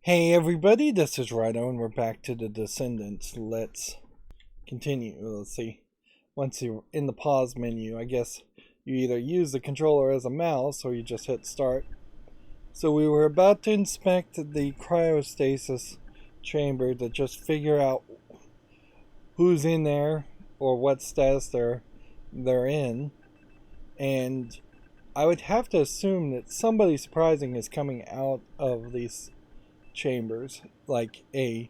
Hey everybody, this is Rydo and we're back to the Descendants. Let's continue. Let's see. Once you're in the pause menu, I guess you either use the controller as a mouse or you just hit start. So we were about to inspect the cryostasis chamber to just figure out who's in there or what status they're in. And I would have to assume that somebody surprising is coming out of these chambers, like a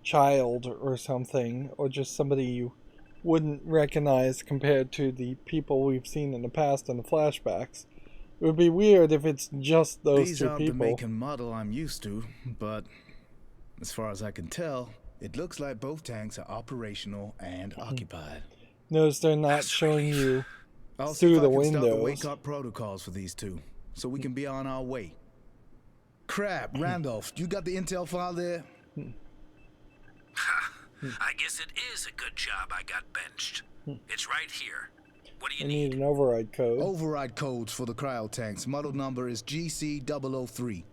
child or something, or just somebody you wouldn't recognize compared to the people we've seen in the past in the flashbacks. It would be weird if it's just those These two aren't people. the make and model I'm used to, but as far as I can tell, it looks like both tanks are operational and occupied. Notice they're not showing you I'll see through if the I can start the windows. wake-up protocols for these two, so we can be on our way. Crap, Randolph, you got the intel file there? I guess it is a good job I got benched. It's right here. What do you I need need? an override code. Override codes for the cryo tanks. Model number is GC003.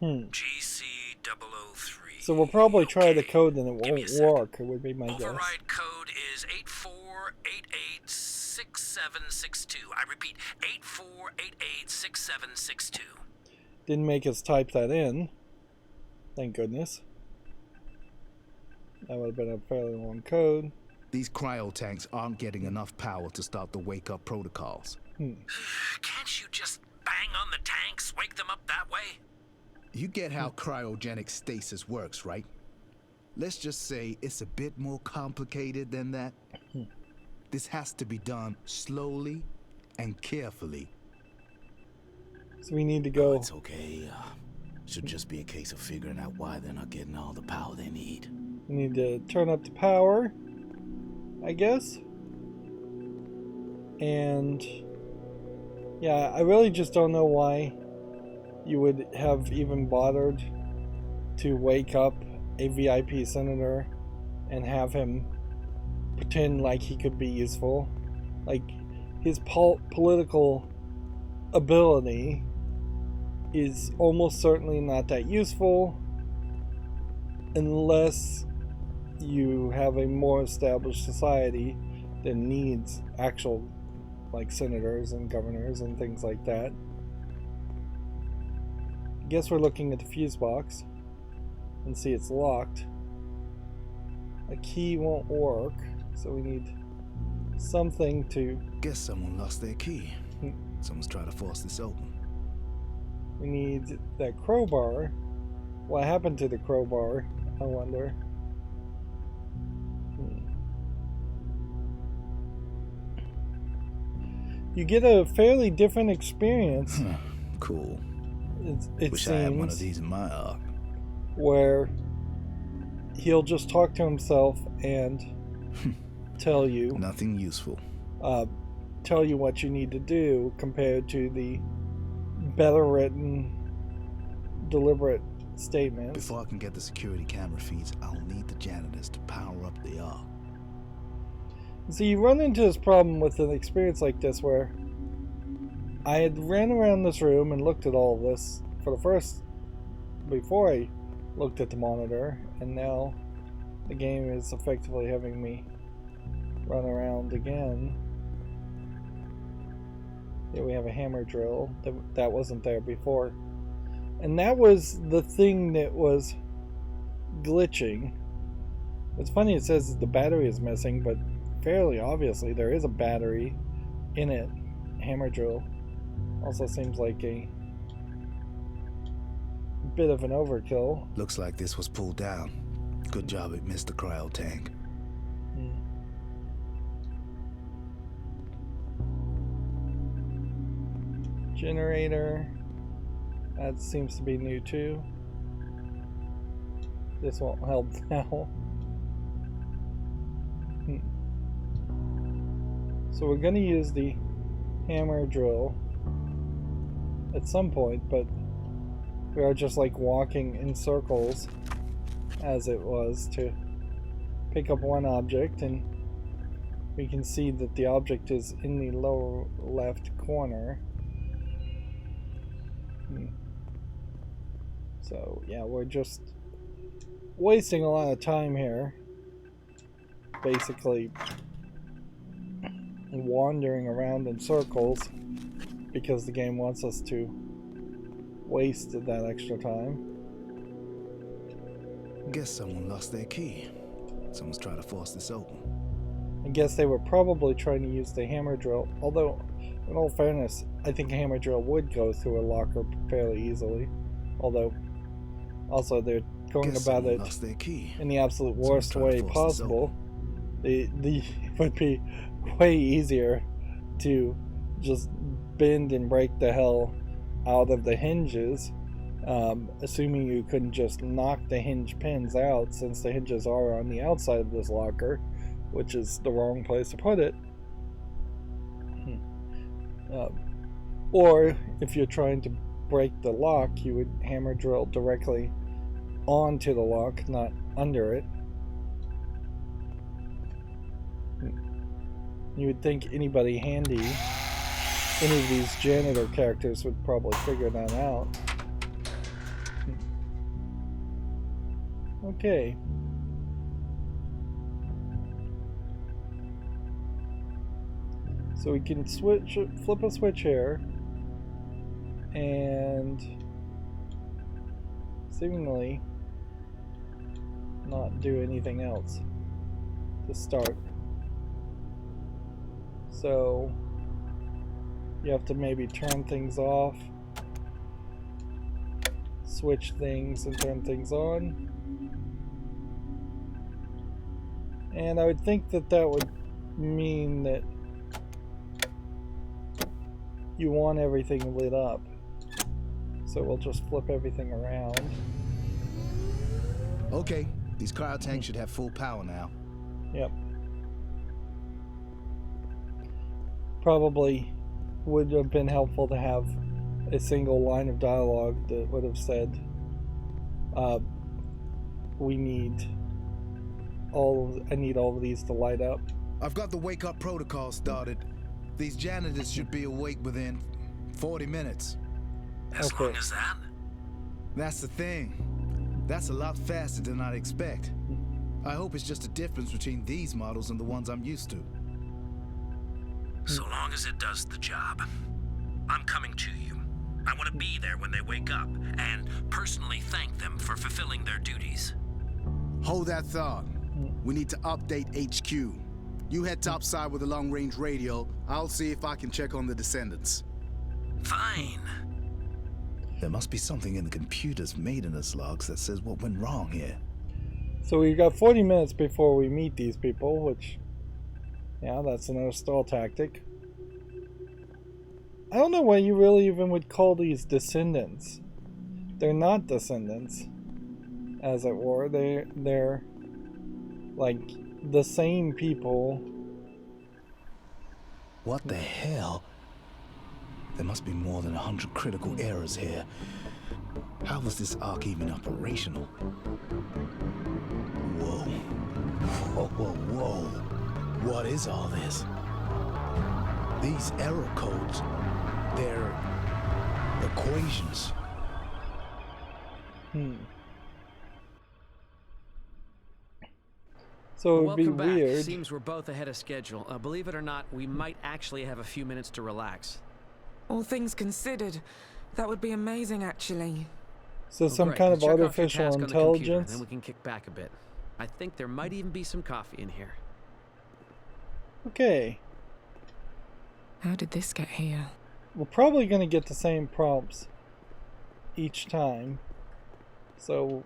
GC003. So we'll probably try the code and it Give me a won't second. work, it would be my guess. Override code is 84886762. I repeat, 84886762. Didn't make us type that in. Thank goodness. That would have been a fairly long code. These cryo tanks aren't getting enough power to start the wake-up protocols. Can't you just bang on the tanks, wake them up that way? You get how cryogenic stasis works, right? Let's just say it's a bit more complicated than that. This has to be done slowly and carefully. So we need to go. It's okay. Should just be a case of figuring out why they're not getting all the power they need. We need to turn up the power, I guess. And yeah, I really just don't know why you would have even bothered to wake up a VIP senator and have him pretend like he could be useful. Like, his political ability is almost certainly not that useful unless you have a more established society that needs actual, like, senators and governors and things like that. I guess we're looking at the fuse box and see it's locked. A key won't work, so we need something to... Guess someone lost their key. Someone's trying to force this open. We need that crowbar. What happened to the crowbar, I wonder? You get a fairly different experience. Cool. It Wish seems, I had one of these in my Ark. where he'll just talk to himself and tell you Nothing useful. tell you what you need to do compared to the better written, deliberate statements. Before I can get the security camera feeds, I'll need the janitors to power up the Ark. So you run into this problem with an experience like this where I had ran around this room and looked at all of this before I looked at the monitor, and now the game is effectively having me run around again. Here we have a hammer drill that wasn't there before, and that was the thing that was glitching. It's funny, it says the battery is missing, but fairly obviously there is a battery in it. Hammer drill also seems like a bit of an overkill. Looks like this was pulled down. Good job it missed the cryo tank. Generator. That seems to be new too. This won't help now. So we're going to use the hammer drill at some point, but we are just like walking in circles as it was to pick up one object, and we can see that the object is in the lower left corner. So yeah, we're just wasting a lot of time here. Basically wandering around in circles because the game wants us to waste that extra time. Guess someone lost their key. Someone's trying to force this open. I guess they were probably trying to use the hammer drill, although in all fairness, I think a hammer drill would go through a locker fairly easily. Although, also they're going about it in the absolute worst way possible. It would be way easier to just bend and break the hell out of the hinges, assuming you couldn't just knock the hinge pins out, since the hinges are on the outside of this locker, which is the wrong place to put it. Or if you're trying to break the lock, you would hammer drill directly onto the lock, not under it. You would think anybody handy, any of these janitor characters, would probably figure that out. Okay. So we can flip a switch here, and seemingly not do anything else to start. So you have to maybe turn things off, switch things and turn things on. And I would think that that would mean that you want everything lit up. So we'll just flip everything around. Okay, these cryo tanks should have full power now. Yep. Probably would have been helpful to have a single line of dialogue that would have said, I need all of these to light up. I've got the wake up protocol started. These janitors should be awake within 40 minutes. As long as that? That's the thing. That's a lot faster than I'd expect. I hope it's just a difference between these models and the ones I'm used to. So long as it does the job. I'm coming to you. I want to be there when they wake up, and personally thank them for fulfilling their duties. Hold that thought. We need to update HQ. You head topside with a long-range radio. I'll see if I can check on the Descendants. Fine. There must be something in the computer's maintenance logs that says what went wrong here. So we've got 40 minutes before we meet these people, which, yeah, that's another stall tactic. I don't know why you really even would call these descendants. They're not descendants, as it were. They're like the same people. What the hell? There must be more than 100 critical errors here. How was this Ark even operational? Whoa. Whoa, whoa, whoa. What is all this? These error codes, they're equations. So it would be Welcome weird. back. Seems we're both ahead of schedule. Believe it or not, we might actually have a few minutes to relax. All things considered, that would be amazing, actually. So some Great. kind of Check off your artificial task on the computer, intelligence. then we can kick back a bit. I think there might even be some coffee in here. Okay. How did this get here? We're probably going to get the same prompts each time. So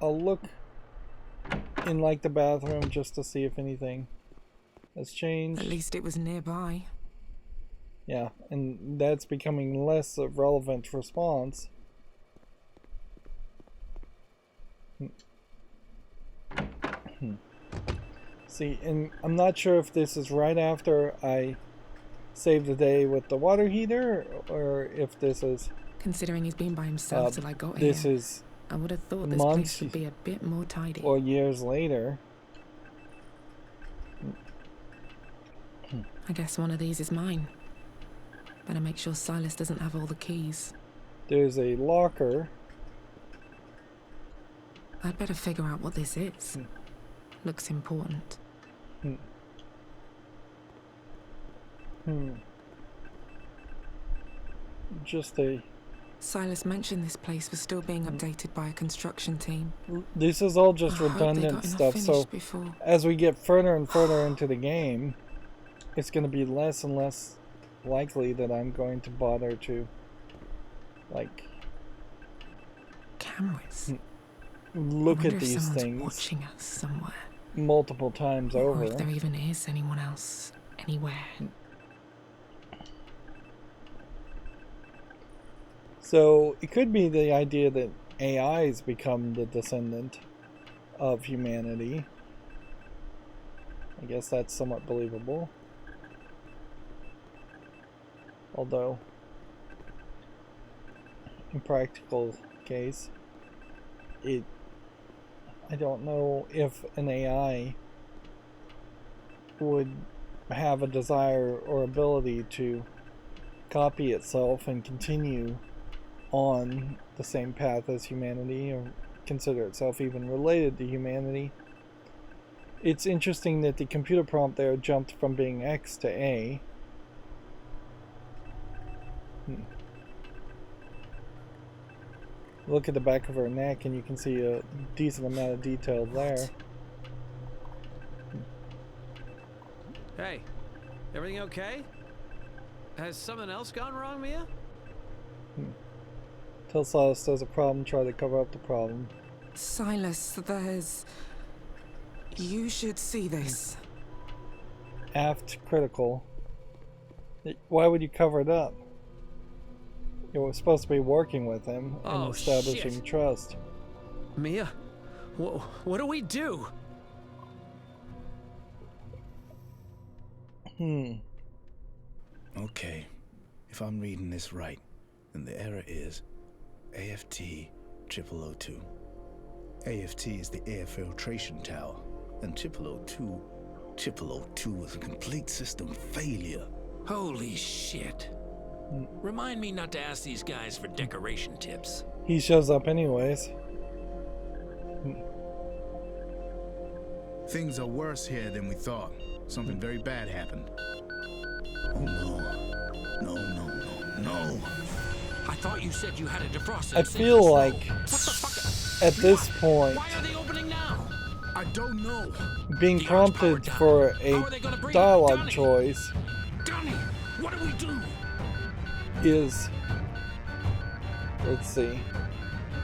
I'll look in like the bathroom just to see if anything has changed. At least it was nearby. Yeah, and that's becoming less a relevant response. See, and I'm not sure if this is right after I saved the day with the water heater, or if this is... Considering he's been by himself till I got this here, is I would have thought this months place should be a bit more tidy. or years later. I guess one of these is mine. Better make sure Silas doesn't have all the keys. There's a locker I'd better figure out what this is. Looks important. Just a... Silas mentioned this place was still being updated by a construction team. This is all just I hope they redundant got enough stuff, so finished before. as we get further and further into the game, it's going to be less and less likely that I'm going to bother to, like, Cameras. look I wonder at if these someone's things watching us somewhere. multiple times Or over. if there even is anyone else anywhere. So it could be the idea that AIs become the descendant of humanity. I guess that's somewhat believable. Although, in practical case, I don't know if an AI would have a desire or ability to copy itself and continue on the same path as humanity, or consider itself even related to humanity. It's interesting that the computer prompt there jumped from being X to A. Look at the back of her neck and you can see a decent amount of detail there. Hey, everything okay? Has something else gone wrong, Mia? Tell Silas there's a problem, try to cover up the problem. Silas, there's... You should see this. Aft critical. Why would you cover it up? You were supposed to be working with him and establishing shit. trust. Mia, what do we do? Okay, if I'm reading this right, then the error is AFT 0002. AFT is the air filtration tower, and 0002 is a complete system failure. Holy shit. Remind me not to ask these guys for decoration tips. He shows up anyways. Things are worse here than we thought. Something very bad happened. Oh no. No. I thought you said you had a defroster. I feel like What the fuck? at this point, Why are they opening now? I don't know. being The Arks powered prompted down. for How a are they gonna bring dialogue Donnie? choice Donnie, what do we do? is, let's see,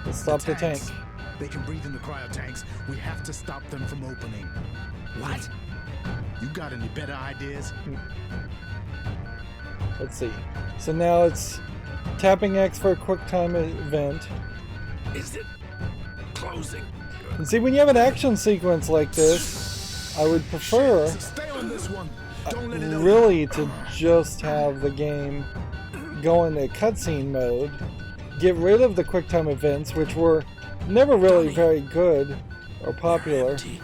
let's stop the tank. Tanks. They can breathe in the cryo tanks. We have to stop them from opening. What? You got any better ideas? Let's see. So now it's tapping X for a quick time event. Is it closing? And see, when you have an action sequence like this, I would prefer Stay on this one. Don't let it open. really to just have the game go into cutscene mode, get rid of the quick time events, which were never really very good or popular. Empty.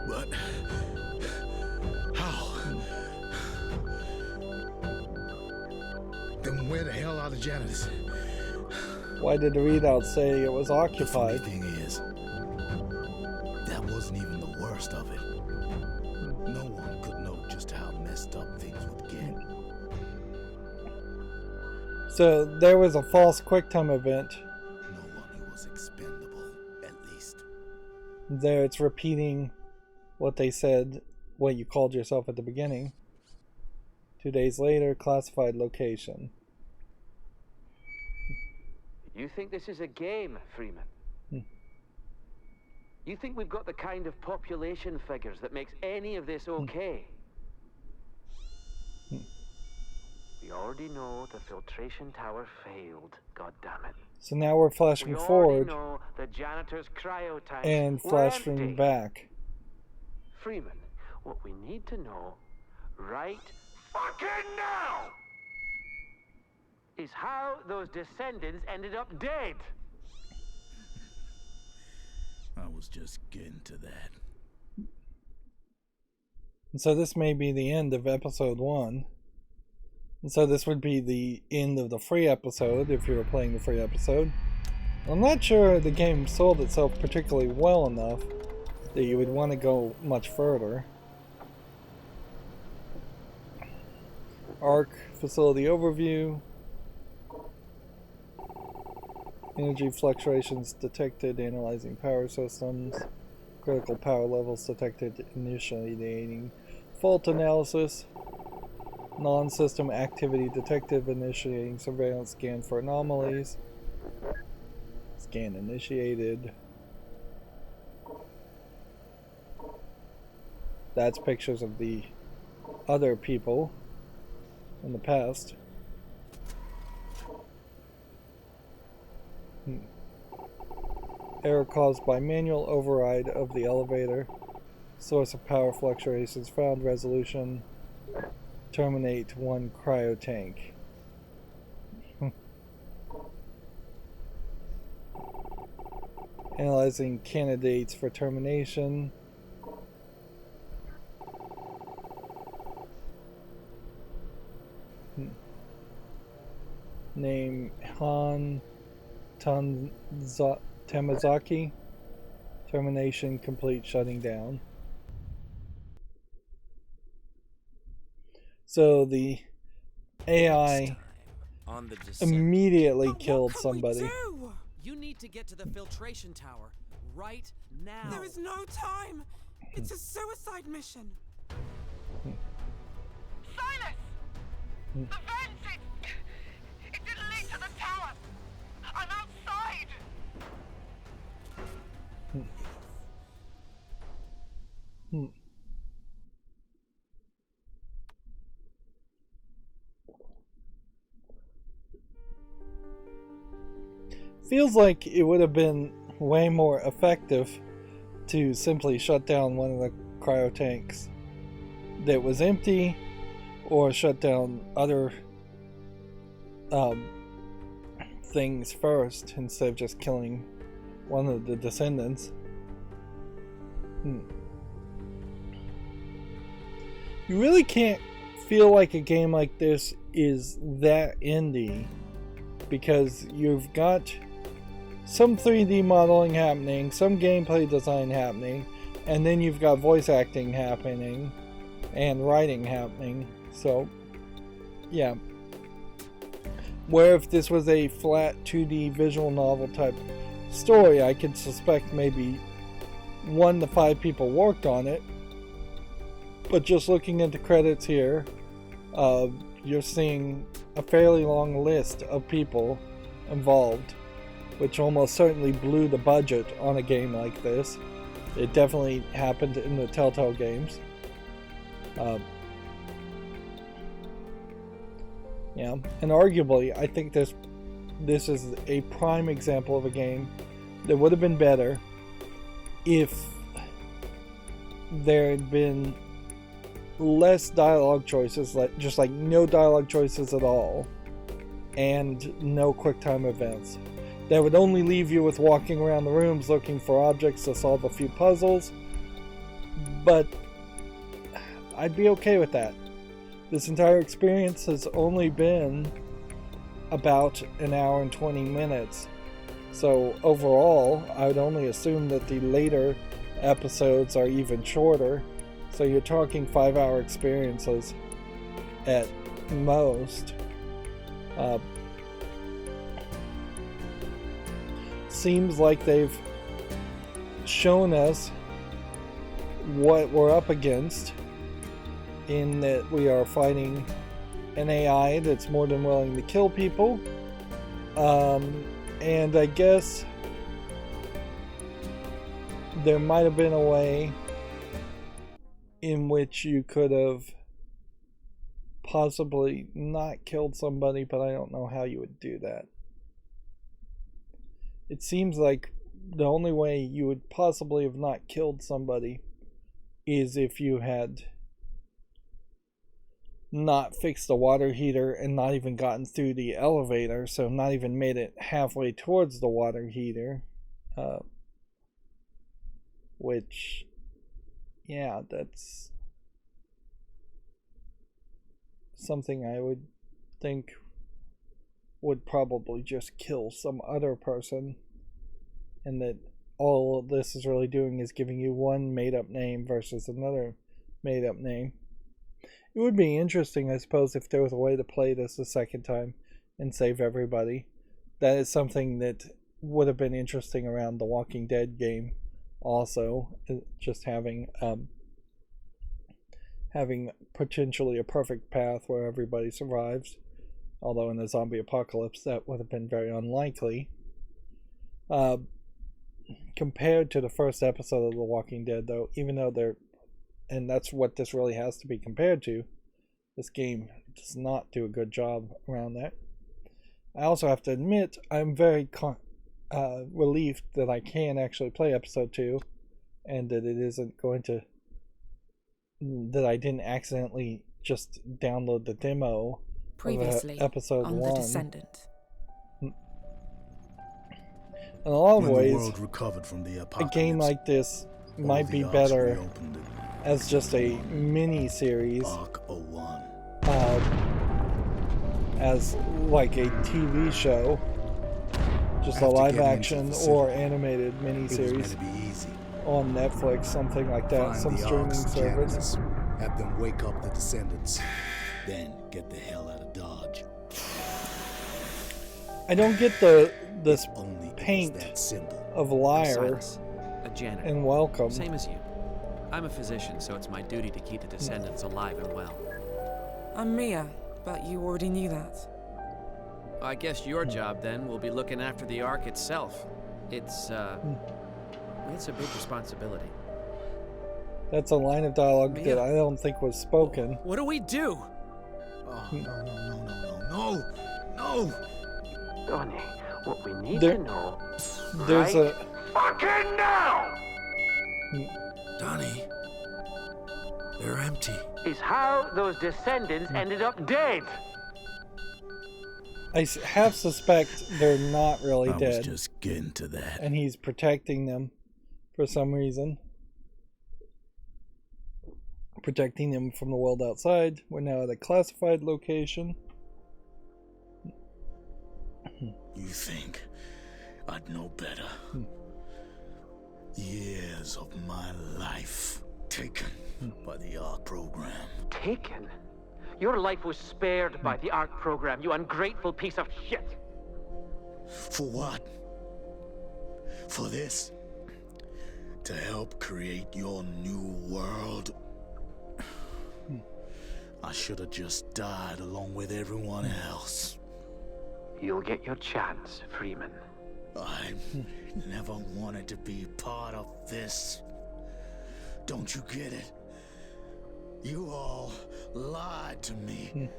What? How? Then where the hell are the janitors? Why did the readout say it was The funny occupied? thing is, that wasn't even the worst of it. No one could know just how messed up things would get. So there was a false quick time event. No one who was expendable, at least. There it's repeating what they said, what you called yourself at the beginning. 2 days later, classified location. You think this is a game, Freeman? You think we've got the kind of population figures that makes any of this okay? We already know the filtration tower failed, goddammit. So now we're We flashing already forward know the janitor's cryo tanks and were flashing empty. back. Freeman, what we need to know right fucking now is how those descendants ended up dead. I was just getting to that. And so this may be the end of episode 1. And so this would be the end of the free episode if you were playing the free episode. I'm not sure the game sold itself particularly well enough that you would want to go much further. Ark facility overview. Energy fluctuations detected, analyzing power systems. Critical power levels detected, initiating fault analysis. Non-system activity detected, initiating surveillance scan for anomalies. Scan initiated. That's pictures of the other people in the past. Error caused by manual override of the elevator. Source of power fluctuations found. Resolution. Terminate one cryo tank. Analyzing candidates for termination. Name Han Tamazaki. Termination complete, shutting down. So the AI On the Descendant. immediately But killed what can somebody. We do? You need to get to the filtration tower right now. There is no time. It's a suicide mission. Silas! The vents, it didn't lead to the tower. I'm outside. Feels like it would have been way more effective to simply shut down one of the cryo tanks that was empty, or shut down other things first instead of just killing one of the descendants. You really can't feel like a game like this is that indie, because you've got some 3D modeling happening, some gameplay design happening, and then you've got voice acting happening and writing happening. So yeah, where if this was a flat 2D visual novel type story, I could suspect maybe 1 to 5 people worked on it. But just looking at the credits here, you're seeing a fairly long list of people involved, which almost certainly blew the budget on a game like this. It definitely happened in the Telltale games. Yeah, and arguably, I think this is a prime example of a game that would have been better if there had been less dialogue choices, just like no dialogue choices at all, and no quick time events. That would only leave you with walking around the rooms looking for objects to solve a few puzzles, but I'd be okay with that. This entire experience has only been about an hour and 20 minutes, so overall I would only assume that the later episodes are even shorter, so you're talking 5-hour experiences at most. Seems like they've shown us what we're up against, in that we are fighting an AI that's more than willing to kill people. And I guess there might have been a way in which you could have possibly not killed somebody, but I don't know how you would do that. It seems like the only way you would possibly have not killed somebody is if you had not fixed the water heater and not even gotten through the elevator, so not even made it halfway towards the water heater. Which, yeah, that's something I would think would probably just kill some other person and that all this is really doing is giving you one made-up name versus another made-up name. It would be interesting, I suppose, if there was a way to play this a second time and save everybody. That is something that would have been interesting around the Walking Dead game also, just having potentially a perfect path where everybody survives, although in a zombie apocalypse that would have been very unlikely. Compared to the first episode of The Walking Dead, though, even though and that's what this really has to be compared to, this game does not do a good job around that. I also have to admit, I'm very relieved that I can actually play episode 2, and that it isn't going to, that I didn't accidentally just download the demo Previously of episode on 1. The Descendant. In a lot of When ways, the world recovered from the a apocalypse, game like this all might the be Arks better reopened it. as just a mini-series, Ark 01. as like a TV show, just a After live getting into action the or facility, animated It was meant miniseries to be easy. on Netflix, something like that, Find some the streaming Arks service. janitors, have them wake up the descendants, then get the hell out of Dodge. I don't get this Only it paint was that simple. of I'm liar Silas, a janitor. and welcome. Same as you. I'm a physician, so it's my duty to keep the descendants alive and well. I'm Mia, but you already knew that. I guess your job then will be looking after the Ark itself. It's a big responsibility. That's a line of dialogue Mia. that I don't think was spoken. What do we do? Oh, no. Donnie, what we need There- to know There's right fucking now Donnie, they're empty. is how those descendants ended up dead. I half suspect they're not really I was dead, just getting to that. and he's protecting them for some reason. Protecting them from the world outside. We're now at a classified location. You think I'd know better? Years of my life taken by the Ark program. Taken? Your life was spared by the Ark program, you ungrateful piece of shit. For what? For this? To help create your new world? I should have just died along with everyone else. You'll get your chance, Freeman. I never wanted to be part of this. Don't you get it? You all lied to me,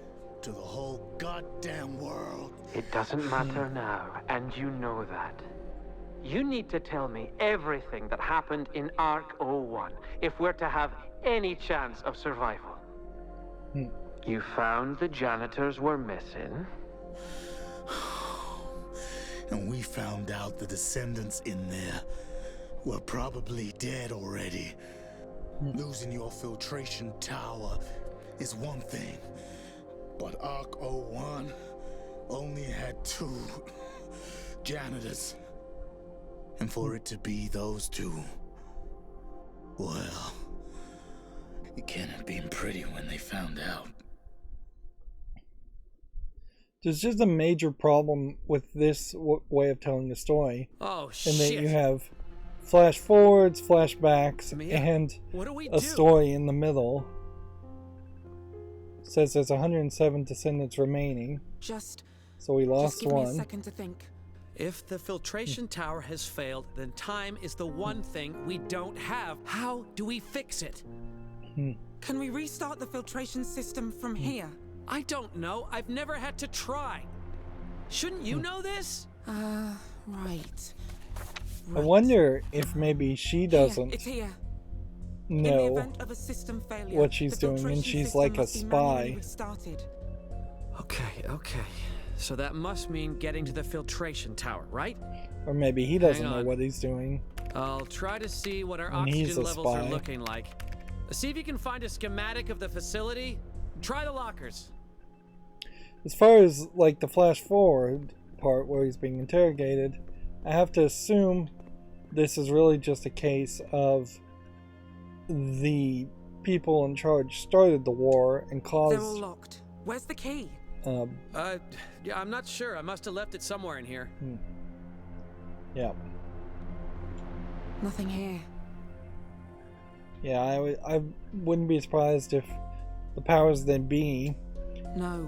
to the whole goddamn world. It doesn't matter now, and you know that. You need to tell me everything that happened in Ark 01 if we're to have any chance of survival. You found the janitors were missing. And we found out the descendants in there were probably dead already. Losing your filtration tower is one thing, but Ark 01 only had 2 janitors. And for it to be those 2, well, it can't have been pretty when they found out. There's just a major problem with this way of telling the story. Oh, In that shit. you have flash forwards, flashbacks, Mia, and what do we a do? story in the middle. It says there's 107 descendants remaining, Just so we lost give me a one. second to think. If the filtration tower has failed, then time is the one thing we don't have. How do we fix it? Can we restart the filtration system from here? I don't know. I've never had to try. Shouldn't you know this? Right. I wonder if maybe she doesn't It's here. In the know event of a system failure, what she's the doing, and filtration she's system like a must be manually spy. restarted. Okay. So that must mean getting to the filtration tower, right? Or maybe he doesn't know on. what he's doing. I'll try to see what our And he's oxygen a levels are spy. looking like. See if you can find a schematic of the facility. Try the lockers. As far as like the flash forward part where he's being interrogated, I have to assume this is really just a case of the people in charge started the war and caused... They're all locked. Where's the key? Yeah, I'm not sure. I must have left it somewhere in here. Yeah. Nothing here. Yeah, I wouldn't be surprised if the powers that be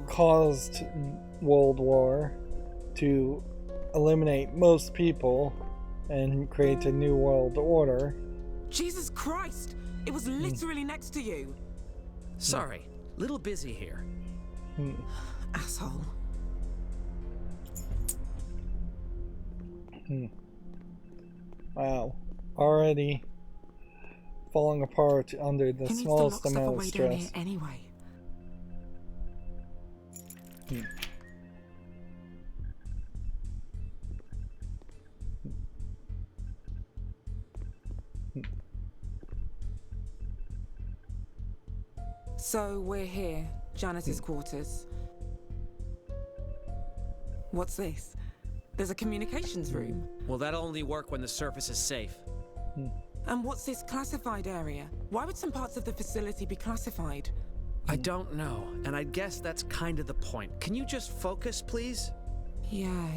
caused World War to eliminate most people and create a new world order. Jesus Christ! It was literally next to you. Sorry, little busy here. Asshole. Wow. Already falling apart under the smallest amount of stress. Here anyway. So we're here, janitor's quarters. What's this? There's a communications room. Well, that'll only work when the surface is safe. And what's this classified area? Why would some parts of the facility be classified? I don't know, and I guess that's kind of the point. Can you just focus, please? Yeah.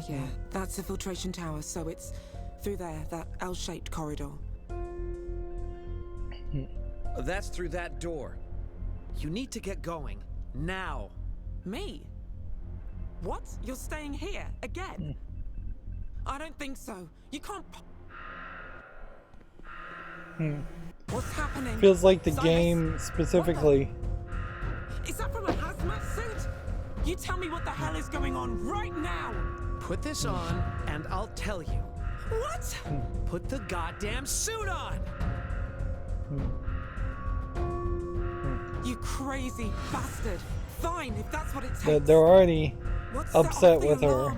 That's the filtration tower, so it's through there, that L-shaped corridor. That's through that door. You need to get going. Now. Me? What? You're staying here? Again? I don't think so. You can't... What's happening? Feels like the game specifically... Is that from a hazmat suit? You tell me what the hell is going on right now! Put this on, and I'll tell you. What? Put the goddamn suit on! You crazy bastard! Fine, if that's what it takes. But they're already upset with her.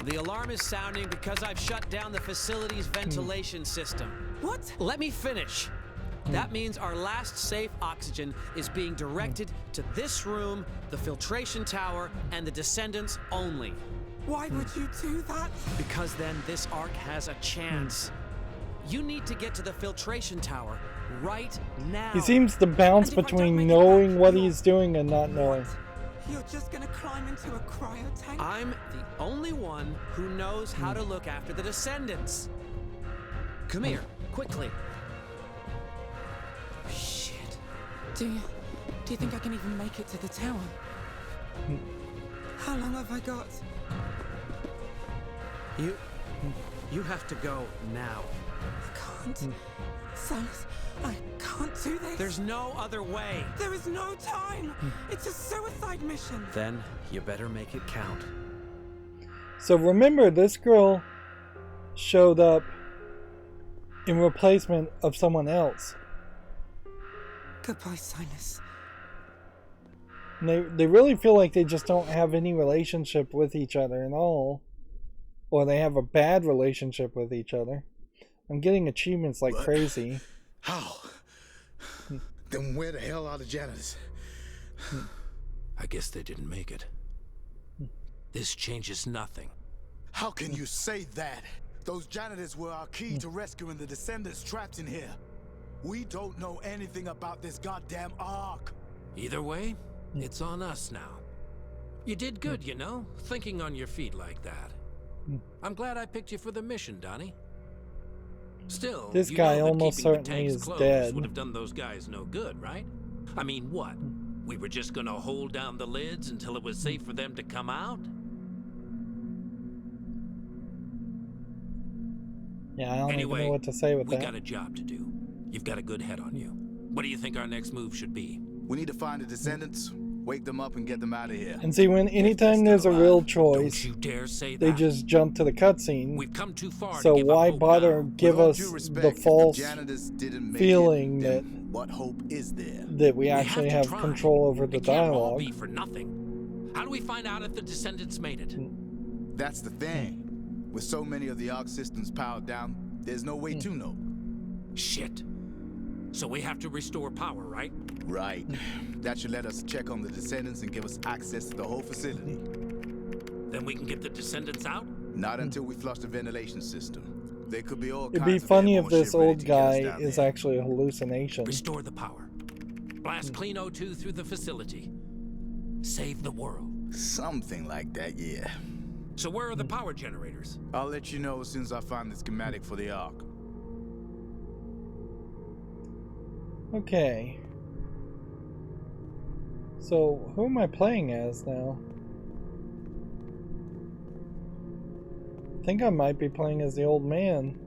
The alarm is sounding because I've shut down the facility's ventilation system. What? Let me finish. That means our last safe oxygen is being directed to this room, the filtration tower, and the Descendants only. Why would you do that? Because then this Ark has a chance. You need to get to the filtration tower right now. He seems to bounce between knowing what he's doing and not knowing. You're just gonna climb into a cryo tank? I'm the only one who knows how to look after the Descendants. Come here, quickly. Shit. Do you think I can even make it to the tower? How long have I got? You have to go now. I can't. Silas, I can't do this. There's no other way. There is no time. It's a suicide mission. Then you better make it count. So remember, this girl showed up in replacement of someone else. Goodbye, Silas. And they really feel like they just don't have any relationship with each other at all. Or they have a bad relationship with each other. I'm getting achievements like crazy. How? Then where the hell are the janitors? I guess they didn't make it. This changes nothing. How can you say that? Those janitors were our key to rescuing the Descendants trapped in here. We don't know anything about this goddamn Ark. Either way, it's on us now. You did good, you know, thinking on your feet like that. I'm glad I picked you for the mission, Donnie. Still, this you guy know that almost keeping the certainly tanks is closed dead. would have done those guys no good, right? I mean, what? We were just gonna hold down the lids until it was safe for them to come out? Yeah, I don't even know what to say with that. We got a job to do. You've got a good head on you. What do you think our next move should be? We need to find the Descendants, wake them up, and get them out of here. And see, anytime there's a real choice, Don't you dare say they that. just jump to the cutscene. We've come too far So to give why up hope bother now. give us the false feeling that what hope is there? that we actually have try. control over the It can't all dialogue? be for nothing. How do we find out if the Descendants made it? That's the thing. With so many of the Ark systems powered down, there's no way to know. Shit. So we have to restore power, right? Right. That should let us check on the Descendants and give us access to the whole facility. Then we can get the Descendants out? Not until we flush the ventilation system. There could be all It'd kinds be of funny if airborne this shit ready old to get us guy down is there. actually a hallucination. Restore the power. Blast clean O2 through the facility. Save the world. Something like that, yeah. So where are the power generators? I'll let you know as soon as I find the schematic for the Ark. Okay. So, who am I playing as now? I think I might be playing as the old man.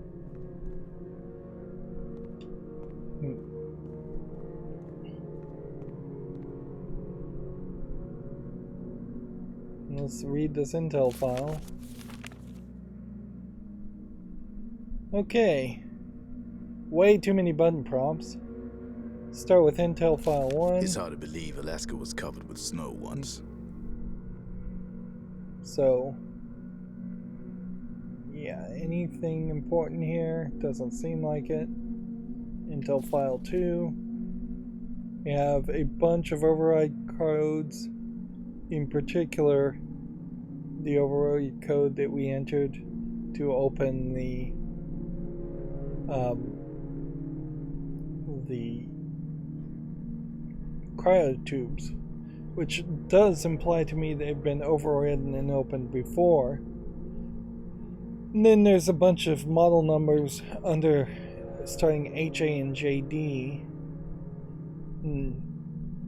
Let's read this intel file. Okay. Way too many button prompts. Start with intel file 1. It's hard to believe Alaska was covered with snow once. So, yeah, anything important here? Doesn't seem like it. Intel file 2. We have a bunch of override codes. In particular, the override code that we entered to open the cryotubes, which does imply to me they've been overridden and opened before. And then there's a bunch of model numbers under starting HA and JD.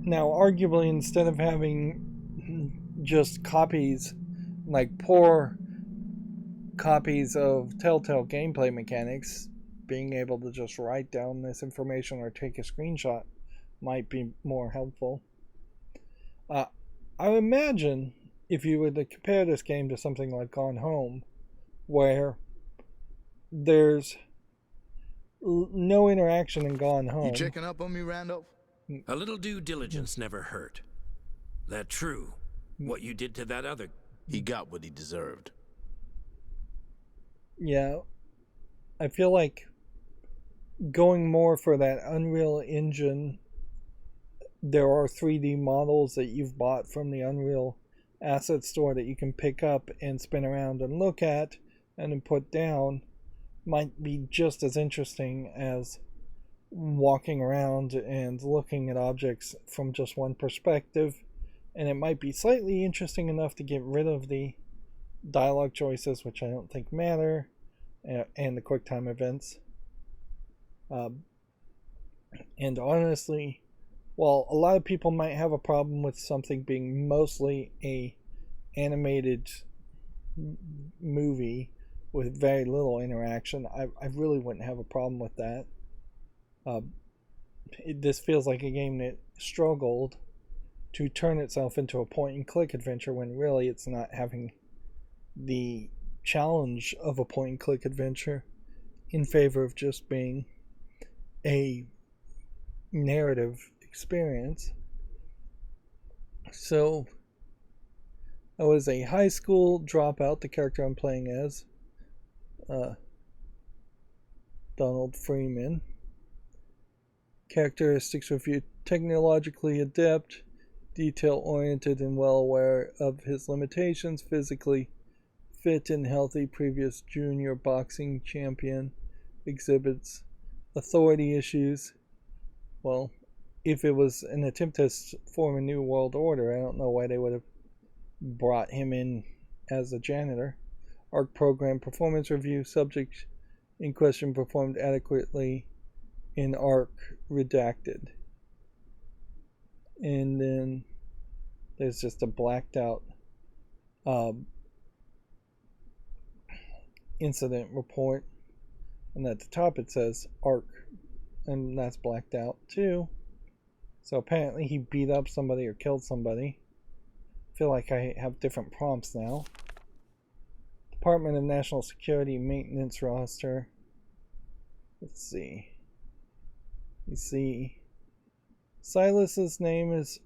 Now, arguably, instead of having just copies, like poor copies of Telltale gameplay mechanics, being able to just write down this information or take a screenshot might be more helpful. I would imagine if you were to compare this game to something like Gone Home, where there's no interaction in Gone Home. You checking up on me, Randolph? A little due diligence never hurt. That true? What you did to that other... He got what he deserved. Yeah, I feel like going more for that Unreal Engine. There are 3D models that you've bought from the Unreal Asset Store that you can pick up and spin around and look at and then put down. Might be just as interesting as walking around and looking at objects from just one perspective. And it might be slightly interesting enough to get rid of the dialogue choices, which I don't think matter, and the QuickTime events. And honestly, while a lot of people might have a problem with something being mostly a animated movie with very little interaction, I really wouldn't have a problem with that. This feels like a game that struggled to turn itself into a point-and-click adventure when really it's not having the challenge of a point-and-click adventure in favor of just being a narrative experience. So, I was a high school dropout, the character I'm playing as, Donald Freeman. Characteristics review: technologically adept, detail-oriented and well aware of his limitations, physically fit and healthy, previous junior boxing champion, exhibits authority issues. Well, if it was an attempt to form a new world order, I don't know why they would have brought him in as a janitor. Ark program performance review: subject in question performed adequately in Ark, redacted. And then there's just a blacked out incident report, and at the top it says Ark, and that's blacked out too. So apparently he beat up somebody or killed somebody. I feel like I have different prompts now. Department of National Security maintenance roster. Let's see. You see Silas's name is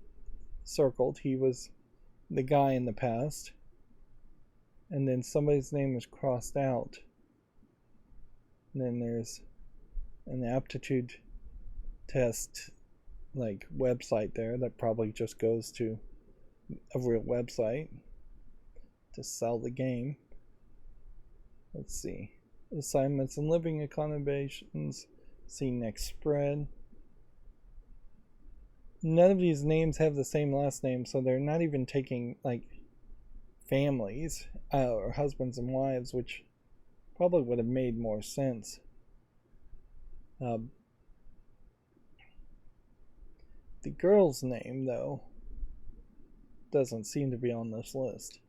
circled. He was the guy in the past. And then somebody's name is crossed out. And then there's an aptitude test like website there that probably just goes to a real website to sell the game. Let's see. Assignments and living accommodations. See next spread. None of these names have the same last name, so they're not even taking like families or husbands and wives, which probably would have made more sense. The girl's name, though, doesn't seem to be on this list.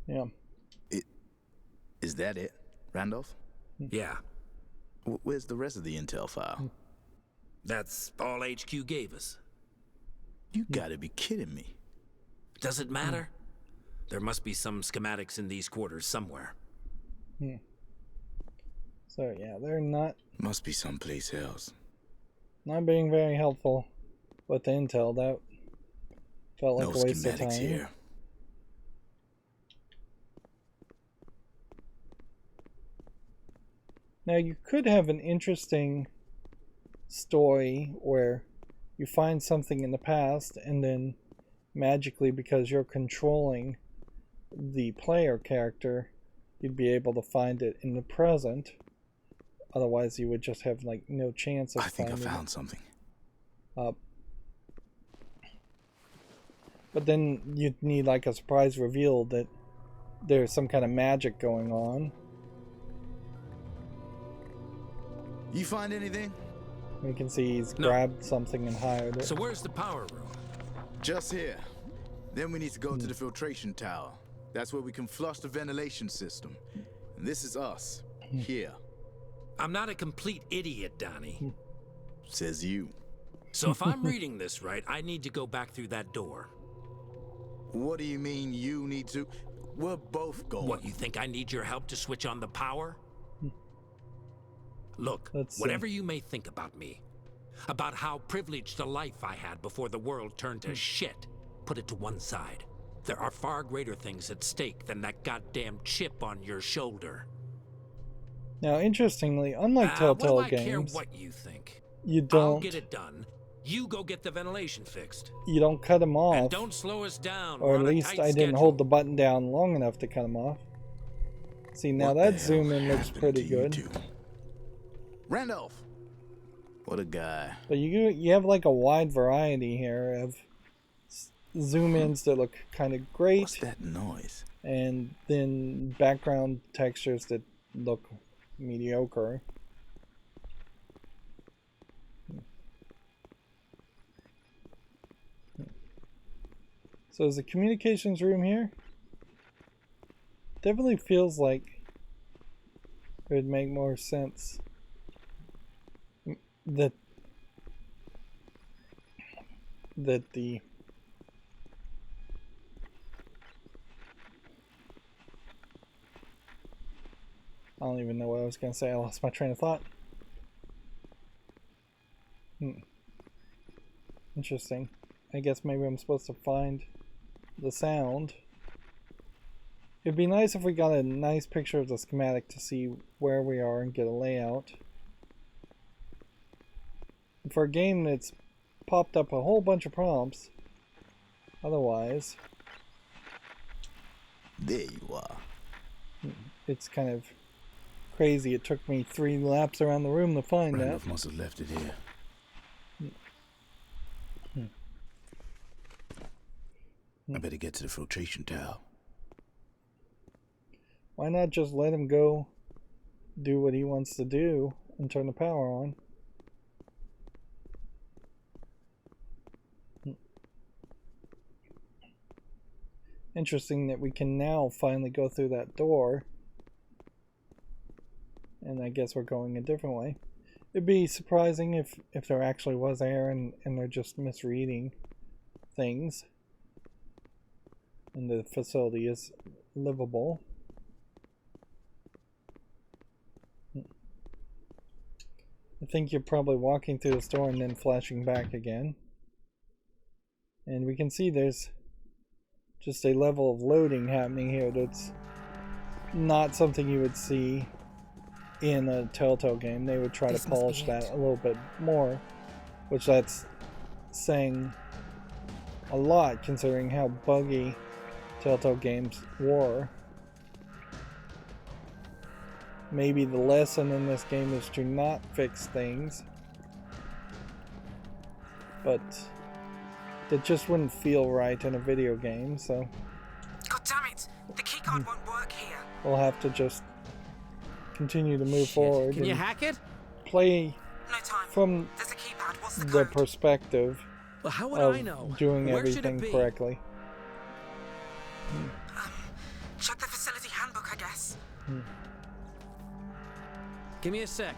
Yeah. Is that it, Randolph? Yeah, Where's the rest of the intel file? that's all HQ gave us. You gotta be kidding me. Does it matter? There must be some schematics in these quarters somewhere. So yeah, they're not Must be someplace else. being very helpful with the intel. That felt like No a waste of time. schematics here. Now you could have an interesting story where you find something in the past and then magically, because you're controlling the player character, you'd be able to find it in the present. Otherwise you would just have like no chance of I think I finding found something. it. But then you'd need like a surprise reveal that there's some kind of magic going on. You find anything? We can see he's No. grabbed something and hired it. So where's the power room? Just here. Then we need to go to the filtration tower. That's where we can flush the ventilation system. And this is us. Here. I'm not a complete idiot, Donnie. Says you. So if I'm reading this right, I need to go back through that door. What do you mean you need to? We're both going. What, you think I need your help to switch on the power? Look, Let's see. whatever you may think about me, about how privileged a life I had before the world turned to shit, put it to one side. There are far greater things at stake than that goddamn chip on your shoulder. Now, interestingly, unlike Telltale what do I care games, what you think? you I'll don't get it done. You go get the ventilation fixed. you don't cut them And off, don't slow us down. or We're at on a least tight I didn't schedule. hold the button down long enough to cut them off. See, now What the that hell zoom in looks happened pretty to you good. two? Randolph! What a guy. But you have like a wide variety here of zoom ins that look kind of great, What's that noise? and then background textures that look mediocre. So is the communications room here? Definitely feels like it would make more sense that the I don't even know what I was gonna say. I lost my train of thought. Interesting. I guess maybe I'm supposed to find the sound. It'd be nice if we got a nice picture of the schematic to see where we are and get a layout. For a game that's popped up a whole bunch of prompts, otherwise, There you are. it's kind of crazy. It took me 3 laps around the room to find that. Randolph must have left it here. I better get to the filtration tower. Why not just let him go do what he wants to do and turn the power on? Interesting that we can now finally go through that door. And I guess we're going a different way. It'd be surprising if there actually was air and they're just misreading things. And the facility is livable. I think you're probably walking through the store and then flashing back again. And we can see there's just a level of loading happening here that's not something you would see in a Telltale game. They would try to polish that a little bit more, which that's saying a lot considering how buggy Telltale games were. maybe the lesson in this game is to not fix things. But it just wouldn't feel right in a video game, so God damn it! The keycard won't work here. we'll have to just continue to move forward Can you and hack it? play No time. from There's a keypad. What's the the code? perspective Well, how would of I know? doing Where should everything it be? correctly. Check the facility handbook, I guess. Give me a sec.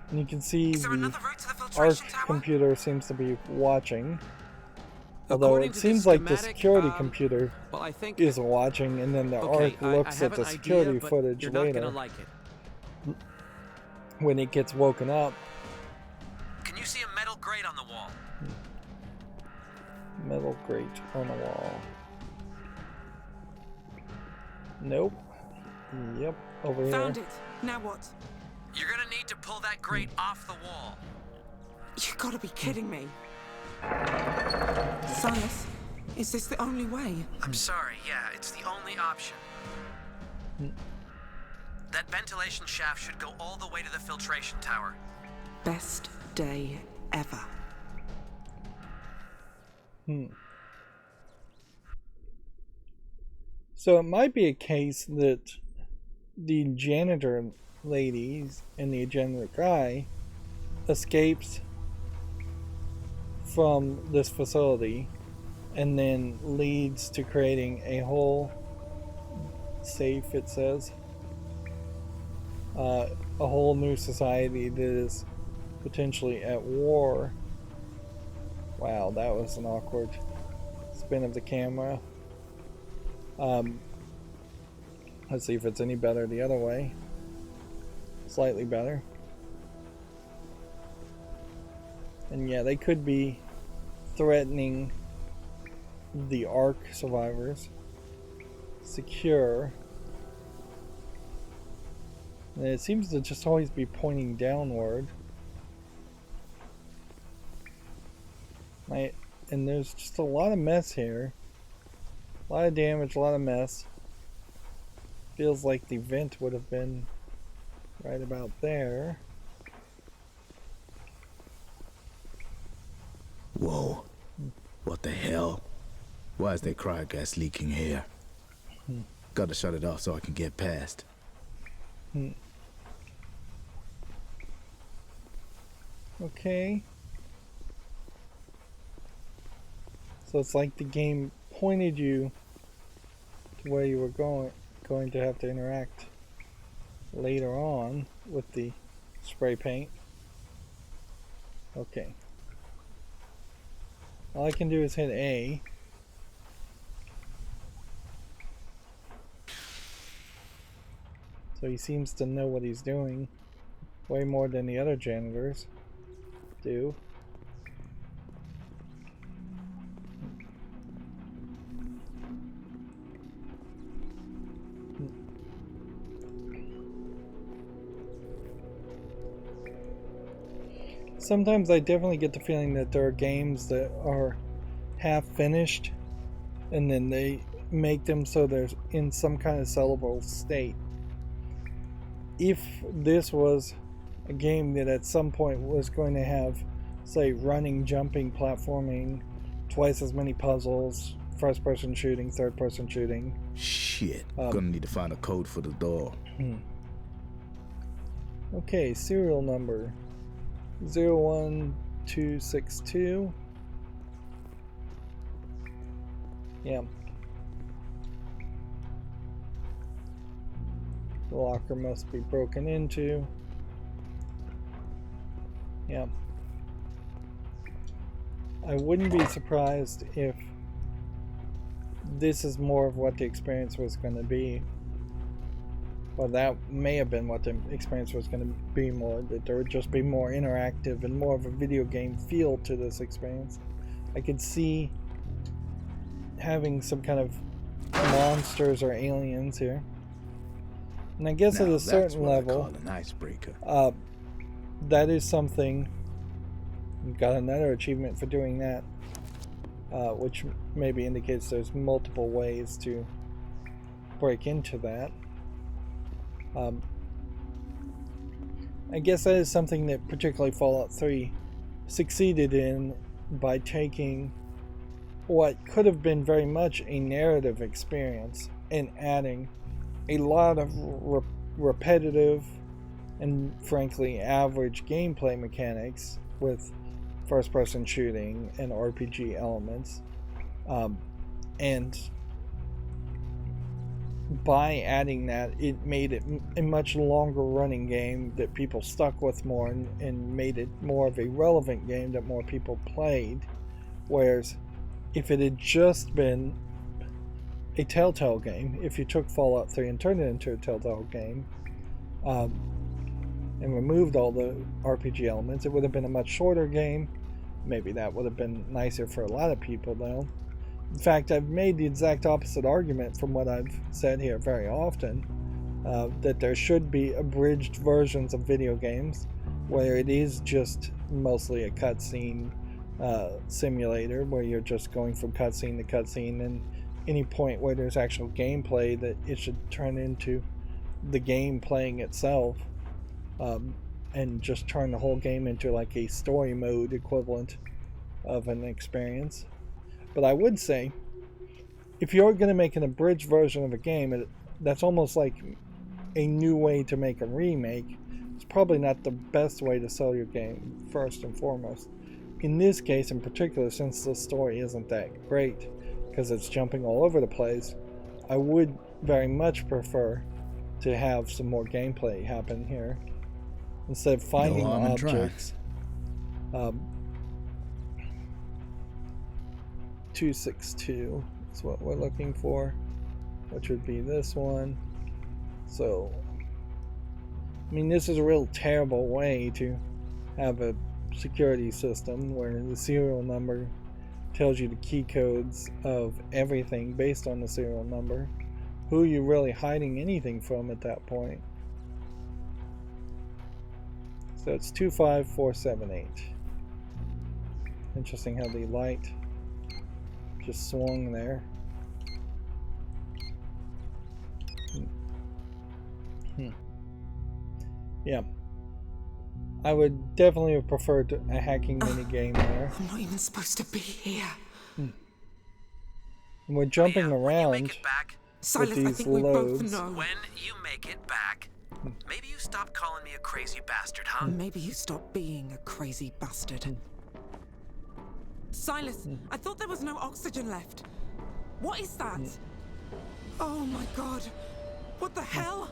And you can see Is there the another route to the Ark filtration tower? computer seems to be watching. Although According it to seems this like the schematic, security computer well, I think is watching, and then the okay, Ark looks I have at the an security idea, but footage you're not later gonna like it. when it gets woken up. Can you see a metal grate on the wall? Metal grate on the wall. Nope. Yep, over Found here. it. Now what? You're gonna need to pull that grate off the wall. You gotta be kidding me. Silas, is this the only way? I'm sorry, yeah, it's the only option. That ventilation shaft should go all the way to the filtration tower. Best day ever. So it might be a case that the janitor ladies and the janitor guy escapes from this facility and then leads to creating a whole safe, it says, a whole new society that is potentially at war. Wow, that was an awkward spin of the camera. Let's see if it's any better the other way. Slightly better. And yeah, they could be threatening the Ark survivors. Secure. And it seems to just always be pointing downward. And there's just a lot of mess here. A lot of damage, a lot of mess. Feels like the vent would have been right about there. Whoa. What the hell? Why is there cryogas leaking here? Gotta shut it off so I can get past. Okay. So it's like the game pointed you to where you were going to have to interact later on with the spray paint. Okay. All I can do is hit A. So he seems to know what he's doing way more than the other janitors do. Sometimes I definitely get the feeling that there are games that are half finished and then they make them so they're in some kind of sellable state. If this was a game that at some point was going to have, say, running, jumping, platforming, twice as many puzzles, first person shooting, third person shooting. Shit, gonna need to find a code for the door. Okay, serial number 01262. Yeah. The locker must be broken into. Yeah. I wouldn't be surprised if this is more of what the experience was going to be. Well, that may have been what the experience was going to be more, that there would just be more interactive and more of a video game feel to this experience. I could see having some kind of monsters or aliens here. And I guess at a certain level, an icebreaker. that is something. You got another achievement for doing that, which maybe indicates there's multiple ways to break into that. I guess that is something that particularly Fallout 3 succeeded in by taking what could have been very much a narrative experience and adding a lot of repetitive and frankly average gameplay mechanics with first-person shooting and RPG elements, and by adding that, it made it a much longer running game that people stuck with more, and made it more of a relevant game that more people played. Whereas if it had just been a Telltale game, if you took Fallout 3 and turned it into a Telltale game, and removed all the RPG elements, it would have been a much shorter game. Maybe that would have been nicer for a lot of people, though. In fact, I've made the exact opposite argument from what I've said here very often, that there should be abridged versions of video games where it is just mostly a cutscene simulator, where you're just going from cutscene to cutscene, and any point where there's actual gameplay, that it should turn into the game playing itself, and just turn the whole game into like a story mode equivalent of an experience. But I would say, if you're going to make an abridged version of a game, that's almost like a new way to make a remake. It's probably not the best way to sell your game, first and foremost. In this case in particular, since the story isn't that great, because it's jumping all over the place, I would very much prefer to have some more gameplay happen here. Instead of finding objects. 262 is what we're looking for, which would be this one. So, I mean, this is a real terrible way to have a security system where the serial number tells you the key codes of everything based on the serial number. Who are you really hiding anything from at that point? So it's 25478. Interesting how the light just swung there. Yeah. I would definitely have preferred a hacking minigame there. I'm not even supposed to be here. And we're jumping around with Silas, these I think we both loads. know. When you make it back, maybe you stop calling me a crazy bastard, huh? Maybe you stop being a crazy bastard. Silas, I thought there was no oxygen left. What is that? Oh my god. What the hell?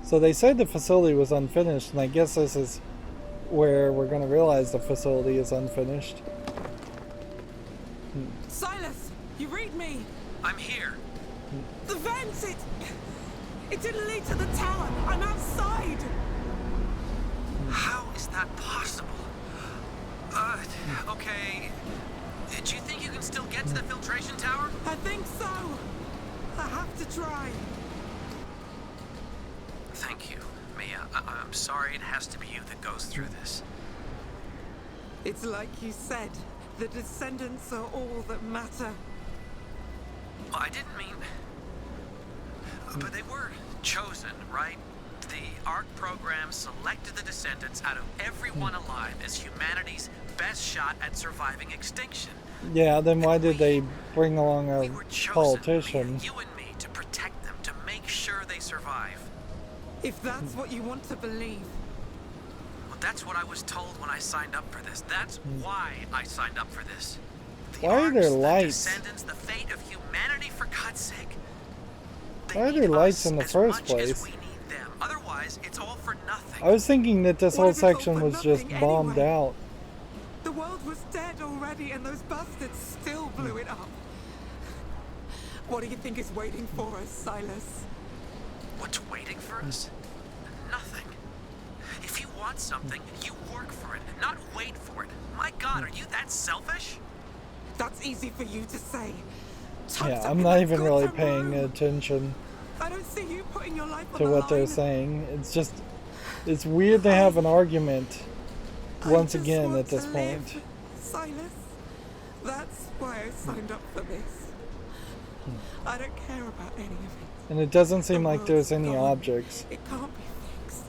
So they said the facility was unfinished, and I guess this is where we're going to realize the facility is unfinished. Silas, you read me. I'm here. The vents, it didn't lead to the tower. I'm outside. How is that possible? Okay. Do you think you can still get to the filtration tower? I think so. I have to try. Thank you, Mia. I'm sorry it has to be you that goes through this. It's like you said, the descendants are all that matter. Well, I didn't mean... But they were chosen, right? The Ark program selected the descendants out of everyone alive as humanity's best shot at surviving extinction. Yeah, then why did they bring along a We were chosen, politician? Mia, you and me, to protect them, to make sure they survive. If that's what you want to believe. Well, that's what I was told when I signed up for this. That's why I signed up for this. The Why are there Arks, the lights? descendants, the fate of humanity, for God's sake. They Why are need there lights us in the as first much as place? we need them. Otherwise, it's all for nothing. I was thinking that this What whole if it's all section for was just nothing bombed anyway? out. The world was dead already and those bastards still blew it up. What do you think is waiting for us, Silas? What's waiting for us? Nothing. If you want something, you work for it, not wait for it. My God, are you that selfish? That's easy for you to say. Yeah, I'm not even really paying attention I don't see you putting your life on to the what they're line. saying. It's just, it's weird to have an argument I once just again want at this to point. live, Silas. That's why I signed up for this. I don't care about any of it. And it doesn't seem The like there's world's any gone. objects. It can't be fixed.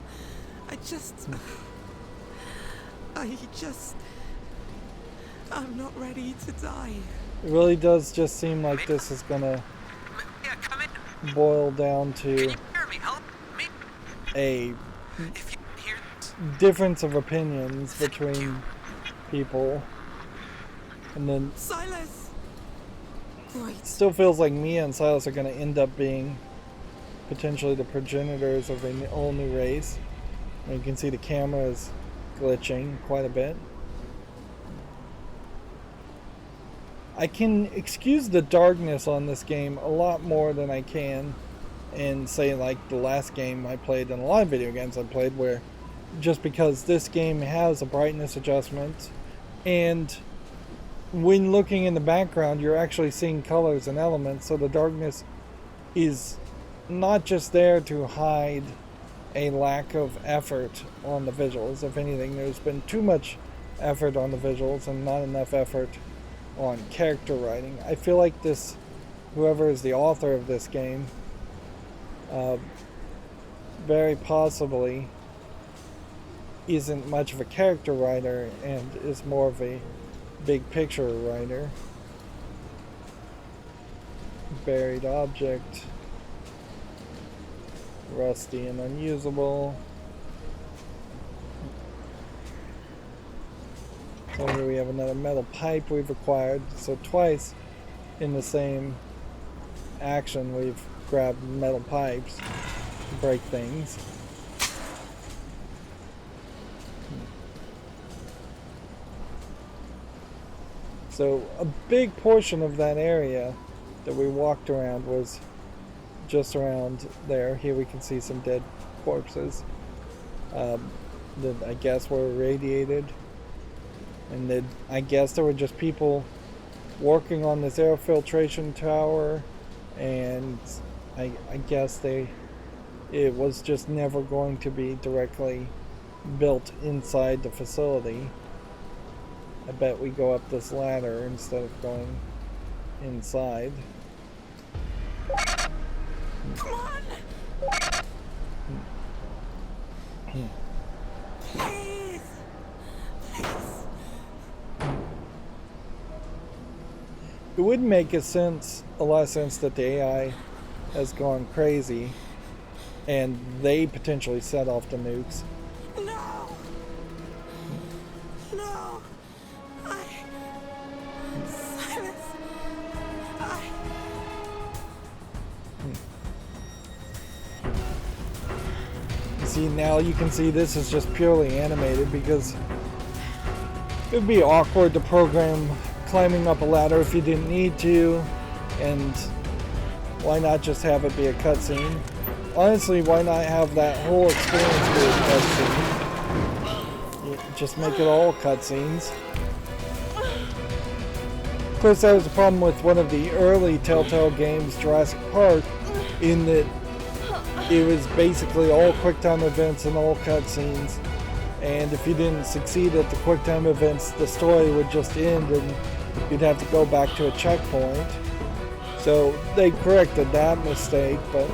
I'm not ready to die. It really does just seem like this is gonna Yeah, come in. boil down Can to you hear me? Help me. a If you can hear this. difference of opinions between people. And then Silas! Great. it still feels like Mia and Silas are gonna end up being potentially the progenitors of a whole new race. And you can see the camera is glitching quite a bit. I can excuse the darkness on this game a lot more than I can in, say, like the last game I played in a lot of video games I played, where just because this game has a brightness adjustment, and when looking in the background you're actually seeing colors and elements, so the darkness is not just there to hide a lack of effort on the visuals. If anything, there's been too much effort on the visuals and not enough effort on character writing. I feel like this, whoever is the author of this game, very possibly isn't much of a character writer and is more of a big picture writer. Buried object. Rusty and unusable. So here we have another metal pipe we've acquired. So twice in the same action we've grabbed metal pipes to break things. So a big portion of that area that we walked around was just around there. Here we can see some dead corpses that I guess were irradiated. And then I guess there were just people working on this air filtration tower, and I guess it was just never going to be directly built inside the facility. I bet we go up this ladder instead of going inside. Come on! Please! Please! It would make a lot of sense that the AI has gone crazy and they potentially set off the nukes. No! No! Silas! See, now you can see this is just purely animated, because it would be awkward to program climbing up a ladder if you didn't need to, and why not just have it be a cutscene? Honestly, why not have that whole experience be a cutscene? Just make it all cutscenes. Of course, that was a problem with one of the early Telltale games, Jurassic Park, in that it was basically all QuickTime events and all cutscenes. And if you didn't succeed at the QuickTime events, the story would just end and you'd have to go back to a checkpoint. So they corrected that mistake, but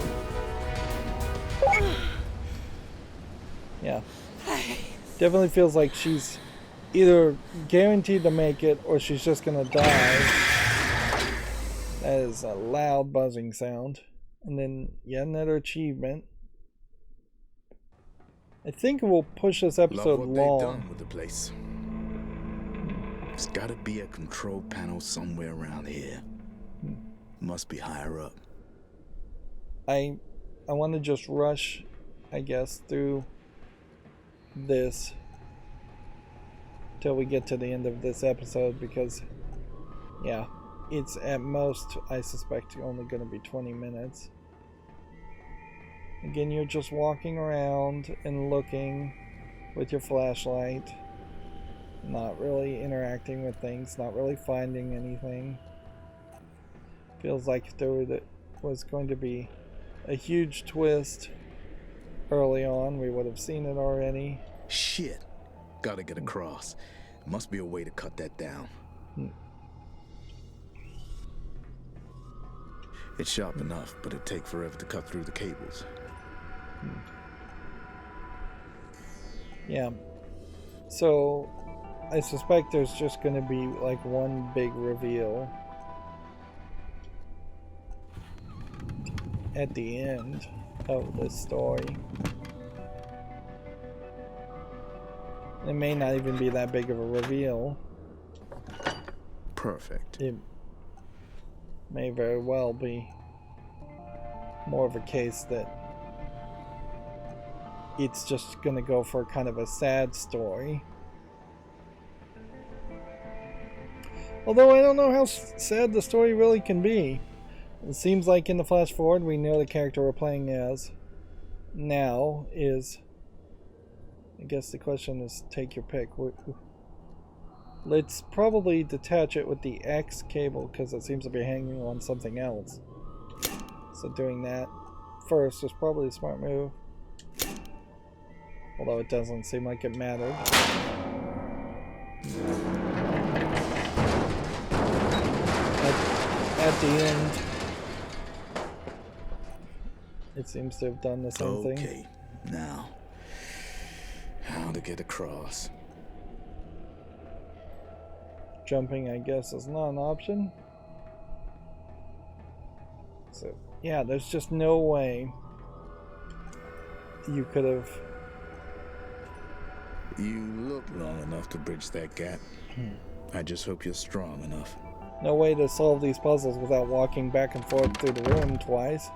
yeah. Definitely feels like she's either guaranteed to make it or she's just gonna die. That is a loud buzzing sound. And then yet another achievement. I think we'll push this episode Love what long. they've done with the place. There's gotta be a control panel somewhere around here. Must be higher up. I want to just rush, I guess, through this till we get to the end of this episode, because yeah, it's at most, I suspect, only going to be 20 minutes. Again, you're just walking around and looking with your flashlight, not really interacting with things, not really finding anything. Feels like if there was going to be a huge twist early on, we would have seen it already. Shit. Gotta get across. Must be a way to cut that down. It's sharp enough, but it'd take forever to cut through the cables. Yeah. So, I suspect there's just going to be like one big reveal at the end of this story. It may not even be that big of a reveal. Perfect. It may very well be more of a case that it's just going to go for kind of a sad story. Although I don't know how sad the story really can be. It seems like in the flash forward we know the character we're playing as now is... I guess the question is take your pick. Let's probably detach it with the X cable because it seems to be hanging on something else. So doing that first is probably a smart move. Although it doesn't seem like it mattered. At the end, it seems to have done the same thing. Okay, now, how to get across? Jumping, I guess, is not an option. So, yeah, there's just no way you could have... You look long enough to bridge that gap. I just hope you're strong enough. No way to solve these puzzles without walking back and forth through the room twice.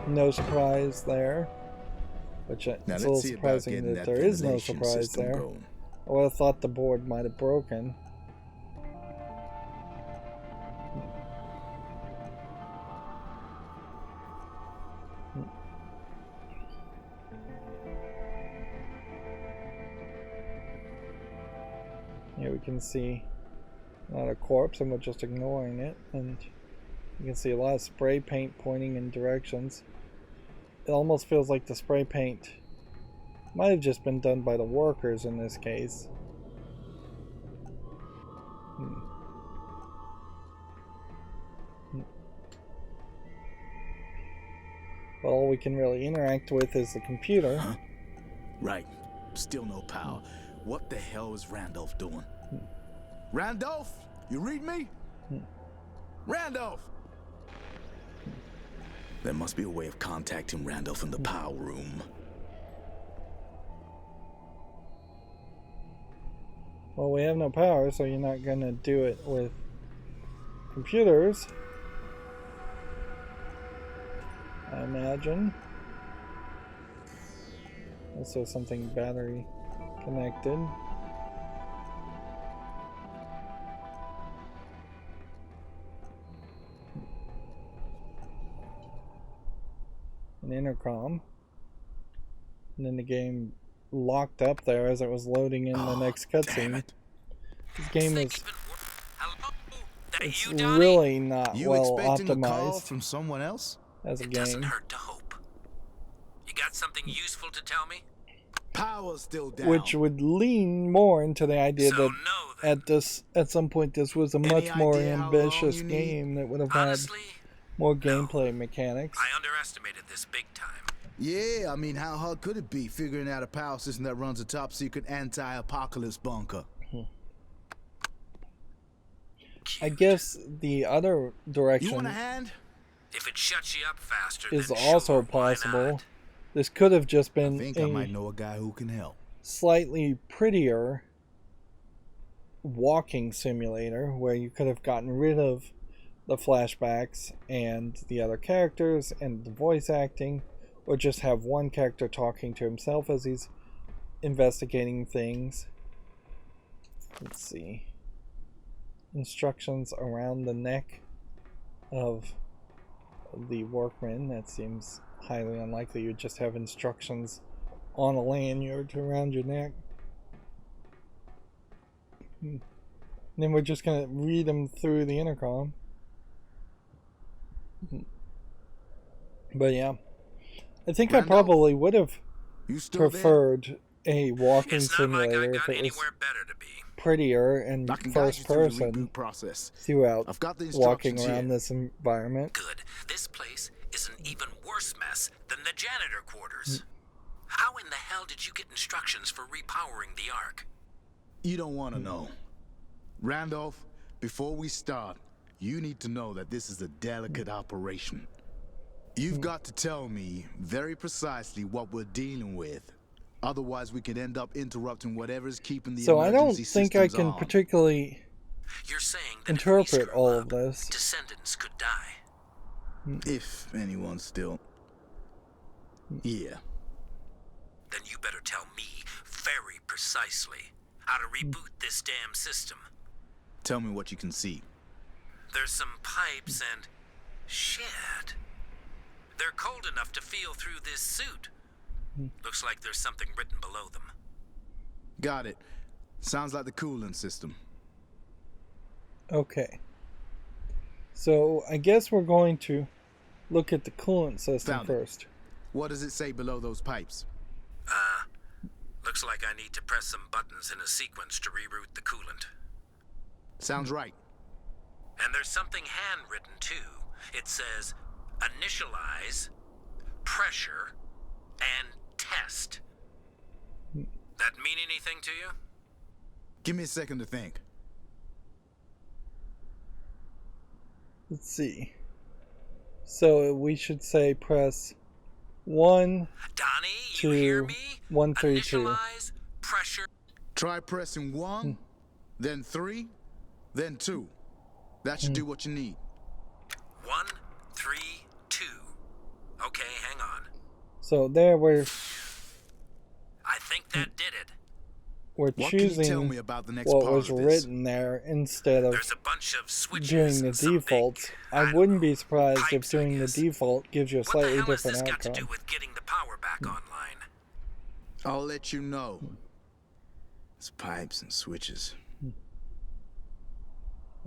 No surprise there. Which it's a little surprising that there is no surprise there. Going. I would have thought the board might have broken. Here we can see not a corpse, and we're just ignoring it, and you can see a lot of spray paint pointing in directions. It almost feels like the spray paint might have just been done by the workers in this case. But all we can really interact with is the computer. Huh? Right. Still no power. What the hell is Randolph doing? Randolph? You read me? Randolph! There must be a way of contacting Randolph in the power room. Well, we have no power, so you're not gonna do it with computers, I imagine. Also something battery connected. An intercom. And then the game locked up there as it was loading in the next cutscene. This game is really not well expecting a call optimized from someone else? as a It game. doesn't hurt to hope. You got something useful to tell me? Power's still down. Which would lean more into the idea So that no, then. at some point this was a Any much more idea how long ambitious you need? game that would have Honestly, had more gameplay mechanics. I underestimated this big time. Yeah, I mean, how hard could it be figuring out a power system that runs a top secret anti-apocalypse bunker? I guess the other You direction want a hand? If it shuts you up faster, is then also sure, why possible. not? This could have just I been think I a might know a guy who can help. slightly prettier walking simulator where you could have gotten rid of the flashbacks and the other characters and the voice acting, or just have one character talking to himself as he's investigating things. Let's see. Instructions around the neck of the workman. That seems highly unlikely. You'd just have instructions on a lanyard around your neck. And then we're just gonna read them through the intercom. But yeah, I think I Randolph? probably would have You still there? preferred a walking It's not like I simulator if got it was anywhere better to be. prettier and I can guide first you through the person reboot process. throughout I've got the walking instructions around here. this environment. Good. This place is an even worse mess than the janitor quarters. How in the hell did you get instructions for repowering the Ark? You don't want to know. Randolph, before we start, you need to know that this is a delicate operation. You've got to tell me very precisely what we're dealing with. Otherwise, we could end up interrupting whatever's keeping the So I don't emergency think I systems can on. particularly You're saying that interpret if we screw all up, of this. descendants could die. If anyone's still... Yeah. Then you better tell me very precisely how to reboot this damn system. Tell me what you can see. There's some pipes and... shit. They're cold enough to feel through this suit. Looks like there's something written below them. Got it. Sounds like the cooling system. Okay. So I guess we're going to look at the coolant system Found it. first. What does it say below those pipes? Looks like I need to press some buttons in a sequence to reroute the coolant. Sounds right. And there's something handwritten too. It says, initialize, pressure, and test. That mean anything to you? Give me a second to think. Let's see. So we should say press 1, Donnie, you hear 2, me? 1, 3, 2. Initialize, pressure. Try pressing 1, then 3, then 2. That should do what you need. 1, 3, 2. Okay, hang on. So there we're I think that did it. What can you tell choosing me about the next what part was of this? written there instead of There's a bunch of switches. doing the and some big, defaults. I don't wouldn't know, be surprised if pipes, I doing the guess. default gives you a What the slightly hell has different this got to outcome. do with getting the power back online? I'll let you know. It's pipes and switches.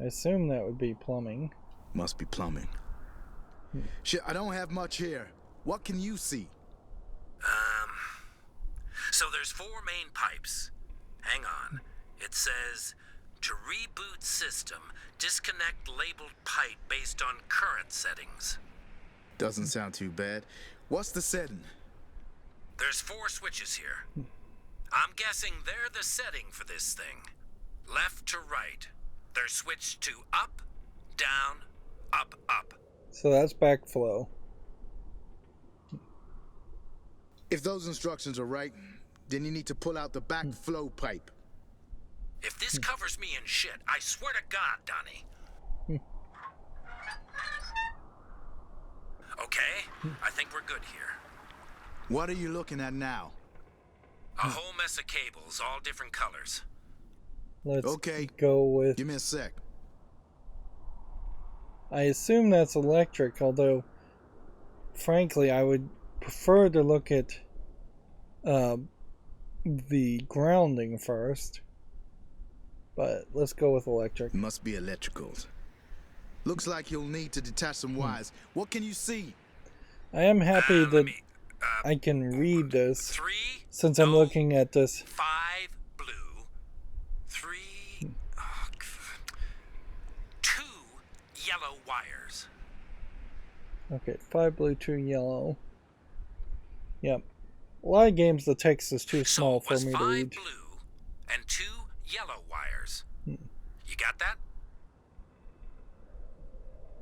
I assume that would be plumbing. Must be plumbing. Shit, I don't have much here. What can you see? So there's 4 main pipes. Hang on. It says, to reboot system, disconnect labeled pipe based on current settings. Doesn't sound too bad. What's the setting? There's 4 switches here. I'm guessing they're the setting for this thing. Left to right. They're switched to up, down, up, up. So that's backflow. If those instructions are right, then you need to pull out the backflow pipe. If this covers me in shit, I swear to God, Donnie. Okay, I think we're good here. What are you looking at now? A whole mess of cables, all different colors. Let's Okay. go with... Give me a sec. I assume that's electric, although, frankly, I would prefer to look at the grounding first. But let's go with electric. Must be electricals. Looks like you'll need to detach some wires. What can you see? I am happy Let that me, I can read this, 3, since I'm no, looking at this. 5 blue, 3, 2 yellow wires. Okay, 5 blue, 2 yellow. Yep. A lot of games the text is too So small it for was me to 5 read. blue and 2 yellow wires. You got that?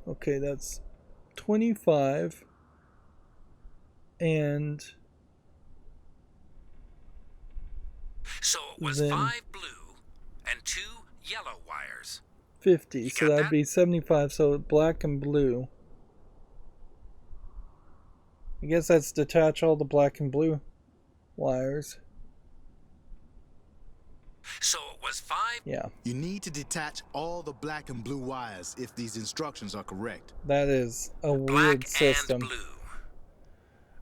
Okay, that's 25 and So it was Then- 5 blue and 2 yellow wires. 50. You So got that'd that? be 75. So black and blue. I guess that's detach all the black and blue wires. So it was 5. Yeah, You need to detach all the black and blue wires if these instructions are correct. that is a Black weird system. and blue.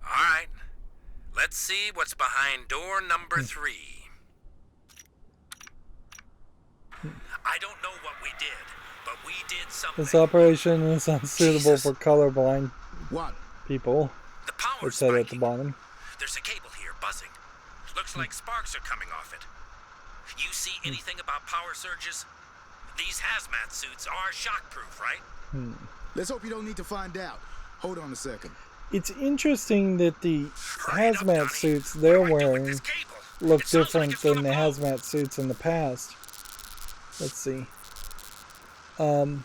All right. Let's see what's behind door number 3. I don't know what we did, but we did something. This operation is unsuitable Jesus. for colorblind What? people. The power's It said at the spiking. bottom. There's a cable here buzzing. Looks like sparks are coming off it. You see anything about power surges? These hazmat suits are shockproof, right? Let's hope you don't need to find out. Hold on a second. It's interesting that the hazmat suits they're wearing look different than the hazmat suits in the past. Let's see. Let's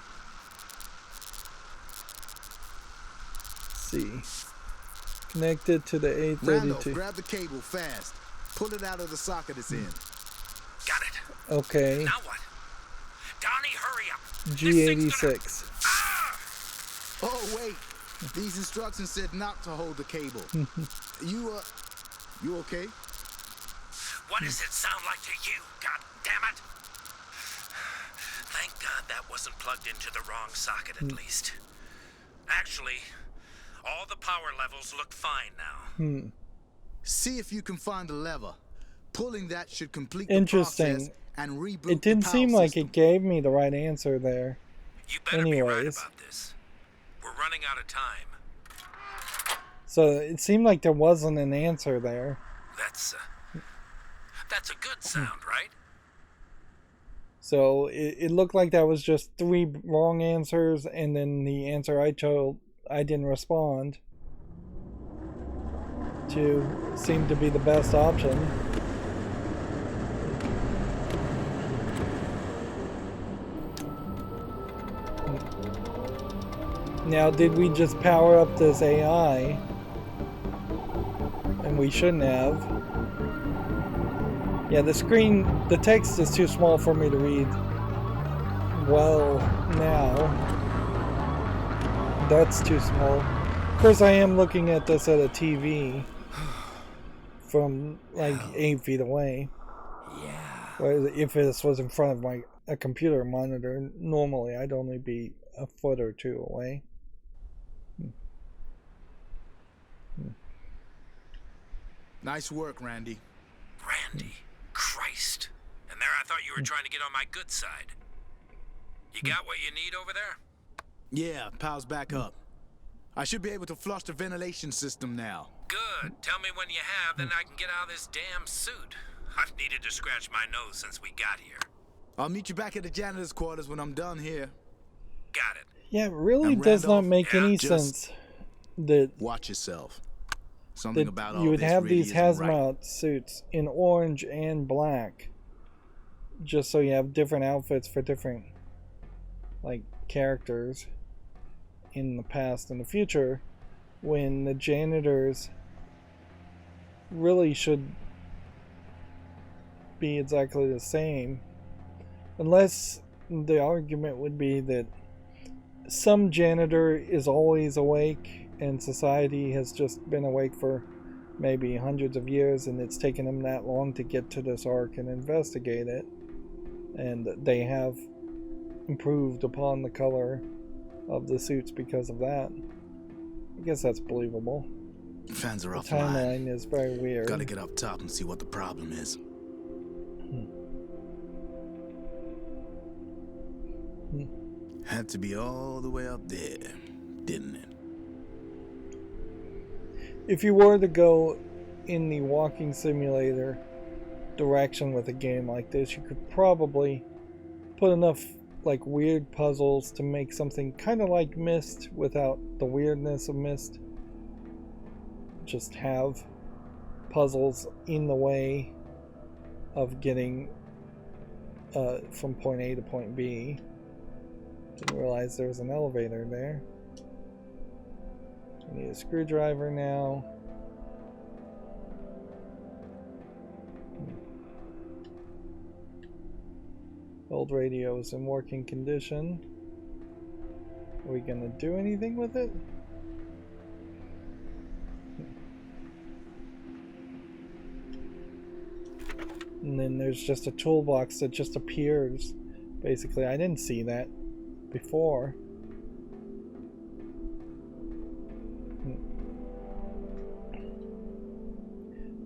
see. Connected to the Rydo, A32. grab the cable fast. Pull it out of the socket it's in. Got it. Okay. Now what? Donnie, hurry up. G86. Oh, wait. These instructions said not to hold the cable. You okay? What does it sound like to you? God damn it! Thank God that wasn't plugged into the wrong socket at least. Actually, all the power levels look fine now. See if you can find a lever. Pulling that should complete the Interesting. process and reboot It didn't the seem power like system. it gave me the right answer there. You better be right Anyways. about this. We're running out of time. So it seemed like there wasn't an answer there. That's a good sound, right? So it looked like that was just 3 wrong answers, and then the answer I chose, I didn't respond to, seemed to be the best option. Now, did we just power up this AI? And we shouldn't have. Yeah, the text is too small for me to read. Well, now. That's too small. Of course, I am looking at this at a TV from like 8 feet away. Yeah. Whereas if this was in front of a computer monitor, normally I'd only be a foot or 2 away. Nice work, Randy. Randy. Christ. And there I thought you were trying to get on my good side. You got what you need over there? Yeah, power's back up. I should be able to flush the ventilation system now. Good. Tell me when you have, then I can get out of this damn suit. I've needed to scratch my nose since we got here. I'll meet you back at the janitor's quarters when I'm done here. Got it. Yeah, it really And does not Randolph, make any just sense that Watch yourself. Something about all you would this have really these isn't right. hazmat suits in orange and black, just so you have different outfits for different characters in the past and the future, when the janitors really should be exactly the same, unless the argument would be that some janitor is always awake and society has just been awake for maybe hundreds of years, and it's taken them that long to get to this Ark and investigate it, and they have improved upon the color of the suits because of that. I guess that's believable. Fans are The offline. timeline is very weird. Gotta get up top and see what the problem is. Had to be all the way up there, didn't it? If you were to go in the walking simulator direction with a game like this, you could probably put enough weird puzzles to make something kind of like Myst without the weirdness of Myst. Just have puzzles in the way of getting from point A to point B. Didn't realize there was an elevator there. I need a screwdriver now. Old radio is in working condition. Are we gonna do anything with it? And then there's just a toolbox that just appears. Basically, I didn't see that before.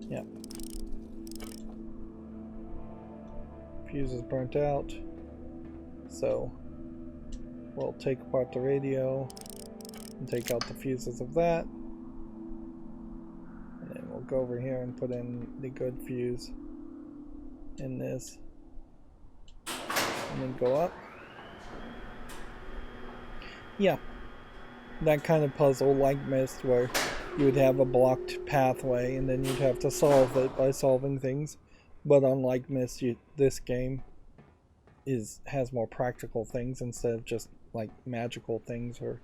Yep. Fuse is burnt out. So we'll take apart the radio and take out the fuses of that. And then we'll back over here and put in the good fuse in this. And then go up. Yeah. That kind of puzzle like Myst, where you would have a blocked pathway and then you'd have to solve it by solving things. But unlike Myst, this game has more practical things instead of just like magical things or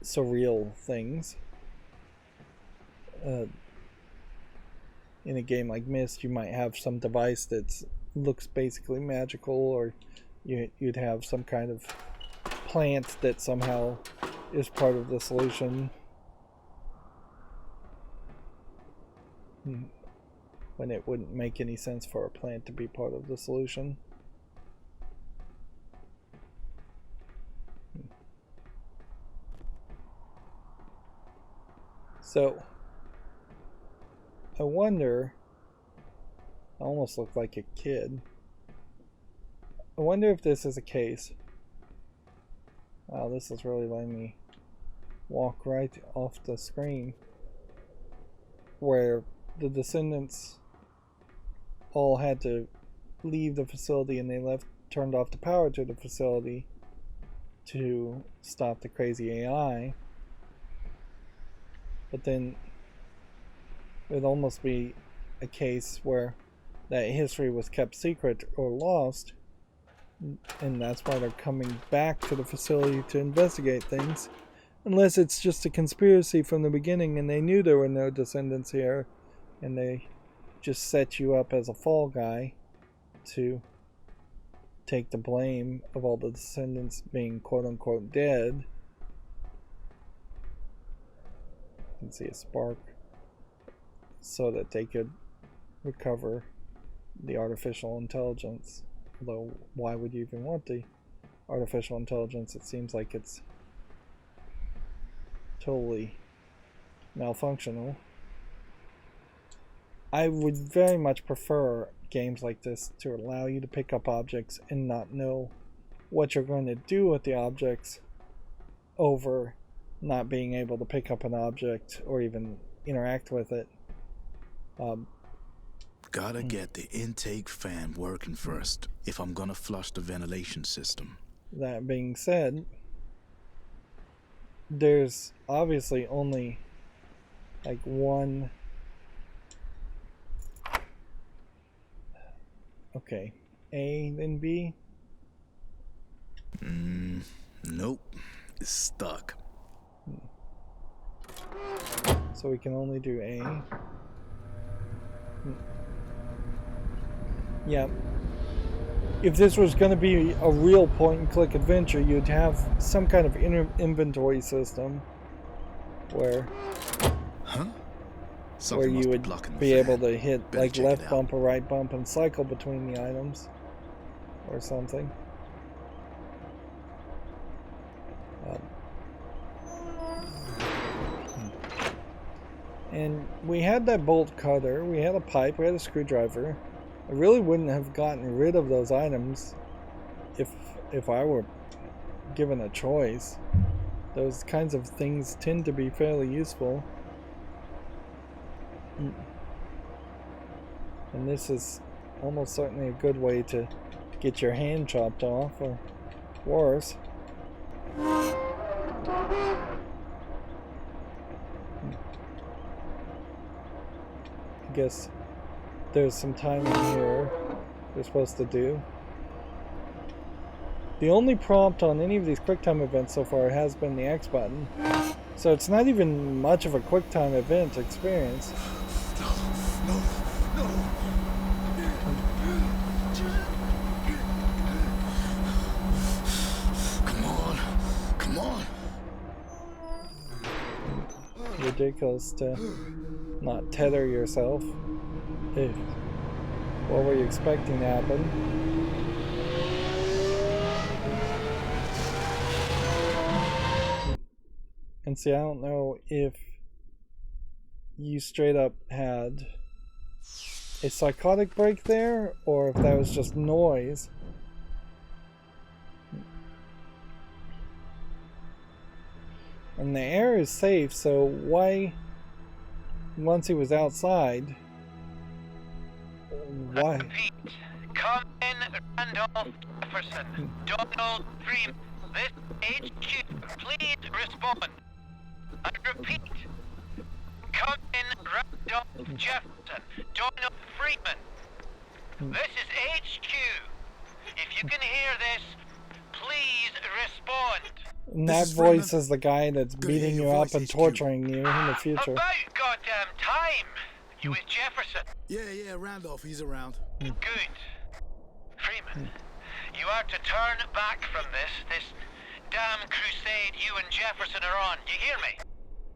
surreal things. In a game like Myst, you might have some device that looks basically magical, or you'd have some kind of plant that somehow is part of the solution. When it wouldn't make any sense for a plant to be part of the solution. So, I wonder, I almost look like a kid. I wonder if this is a case. Wow, this is really letting me walk right off the screen. Where the Descendants all had to leave the facility and they turned off the power to the facility to stop the crazy AI. But then it would almost be a case where that history was kept secret or lost, and that's why they're coming back to the facility to investigate things. Unless it's just a conspiracy from the beginning and they knew there were no Descendants here and they just set you up as a fall guy to take the blame of all the Descendants being quote-unquote dead. You can see a spark so that they could recover the artificial intelligence. Although, why would you even want the artificial intelligence? It seems like it's totally malfunctional. I would very much prefer games like this to allow you to pick up objects and not know what you're going to do with the objects over not being able to pick up an object or even interact with it. Gotta get the intake fan working first if I'm gonna flush the ventilation system. That being said, there's obviously only like one. Okay, A then B? Nope. It's stuck. So we can only do A. Yeah. If this was going to be a real point-and-click adventure, you'd have some kind of inventory system where you would be able to hit like left bump or right bump and cycle between the items or something. And we had that bolt cutter, we had a pipe, we had a screwdriver. I really wouldn't have gotten rid of those items if I were given a choice. Those kinds of things tend to be fairly useful. And this is almost certainly a good way to get your hand chopped off, or worse. I guess there's some timing here we're supposed to do. The only prompt on any of these QuickTime events so far has been the X button. So it's not even much of a QuickTime event experience. No. Come on. Ridiculous to not tether yourself. What were you expecting to happen? And see, I don't know if you straight up had a psychotic break there, or if that was just noise. And the air is safe, so why once he was outside. Why? Repeat. Come in, Randolph Jefferson. Donald Freeman. This HQ. Please respond. I repeat. Come in, Randolph Jefferson. Donald Freeman. This is HQ. If you can hear this, please respond. And that voice is the guy that's beating you up and torturing you in the future. About goddamn time. You with Jefferson? Yeah, Randolph, he's around. Good. Freeman, you are to turn back from this damn crusade you and Jefferson are on. You hear me?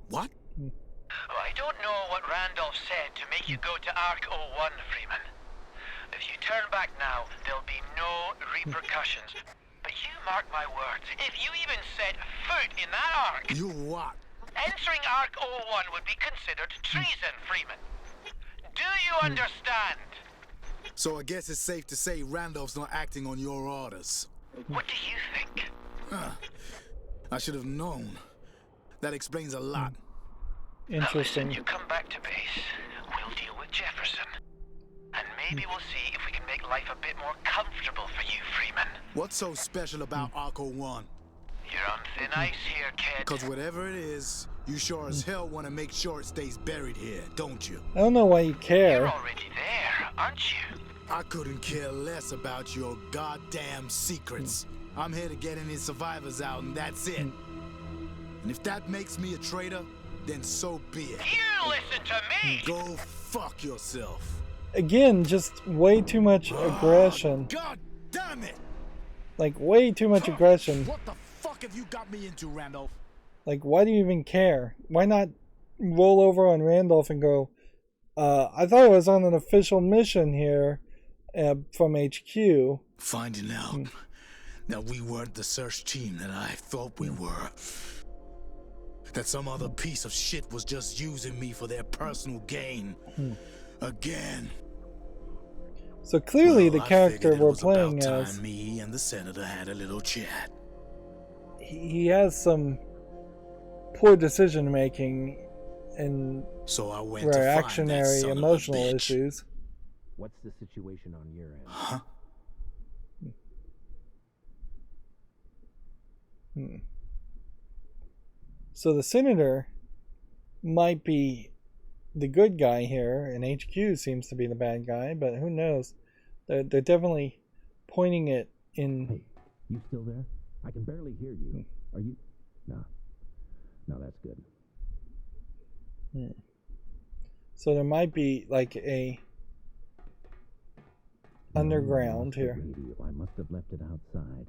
What? Well, I don't know what Randolph said to make you go to Ark 01, Freeman. If you turn back now, there'll be no repercussions. But you mark my words, if you even set foot in that Ark... You what? Entering Ark 01 would be considered treason, Freeman. Do you understand? So I guess it's safe to say Randolph's not acting on your orders. What do you think? I should have known. That explains a lot. Interesting. Listen, you come back to base, we'll deal with Jefferson. And maybe we'll see if we can make life a bit more comfortable for you, Freeman. What's so special about Ark 01? You're on thin ice here, kid. Cause whatever it is, you sure as hell want to make sure it stays buried here, don't you? I don't know why you You're care. already there, aren't you? I couldn't care less about your goddamn secrets. I'm here to get any survivors out, and that's it. And if that makes me a traitor, then so be it. You listen to me! Go fuck yourself. Again, just way too much aggression. God damn it! Like, way too much aggression. What the fuck have you got me into, Randolph? Like, why do you even care? Why not roll over on Randolph and go, I thought I was on an official mission here from HQ. Finding out that we weren't the search team that I thought we were. That some other piece of shit was just using me for their personal gain. Again. So clearly the I character figured it we're was playing about as, time me and the senator had a little chat. he has some poor decision making and So I went to find that reactionary son of a emotional bitch. issues. What's the situation on your end? Huh? So the senator might be the good guy here, and HQ seems to be the bad guy, but who knows? They're definitely pointing it in. Hey, you still there? I can barely hear you. Are you? No. No, that's good. So there might be like a underground The here. radio. I must have left it outside.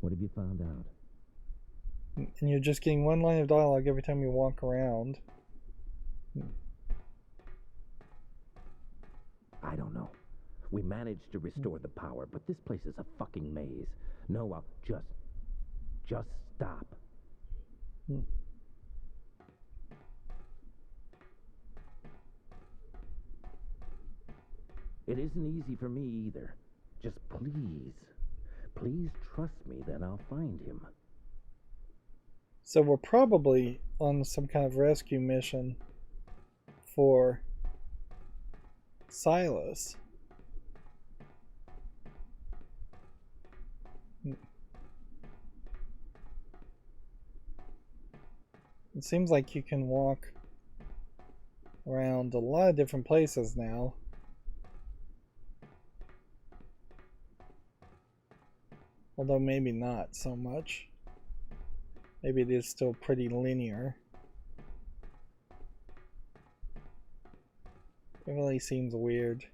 What have you found out? And you're just getting one line of dialogue every time you walk around. I don't know. We managed to restore the power, but this place is a fucking maze. No, I'll just stop. It isn't easy for me either. Just please trust me that I'll find him. So we're probably on some kind of rescue mission for Silas. It seems like you can walk around a lot of different places now. Although maybe not so much. Maybe it is still pretty linear. It really seems weird.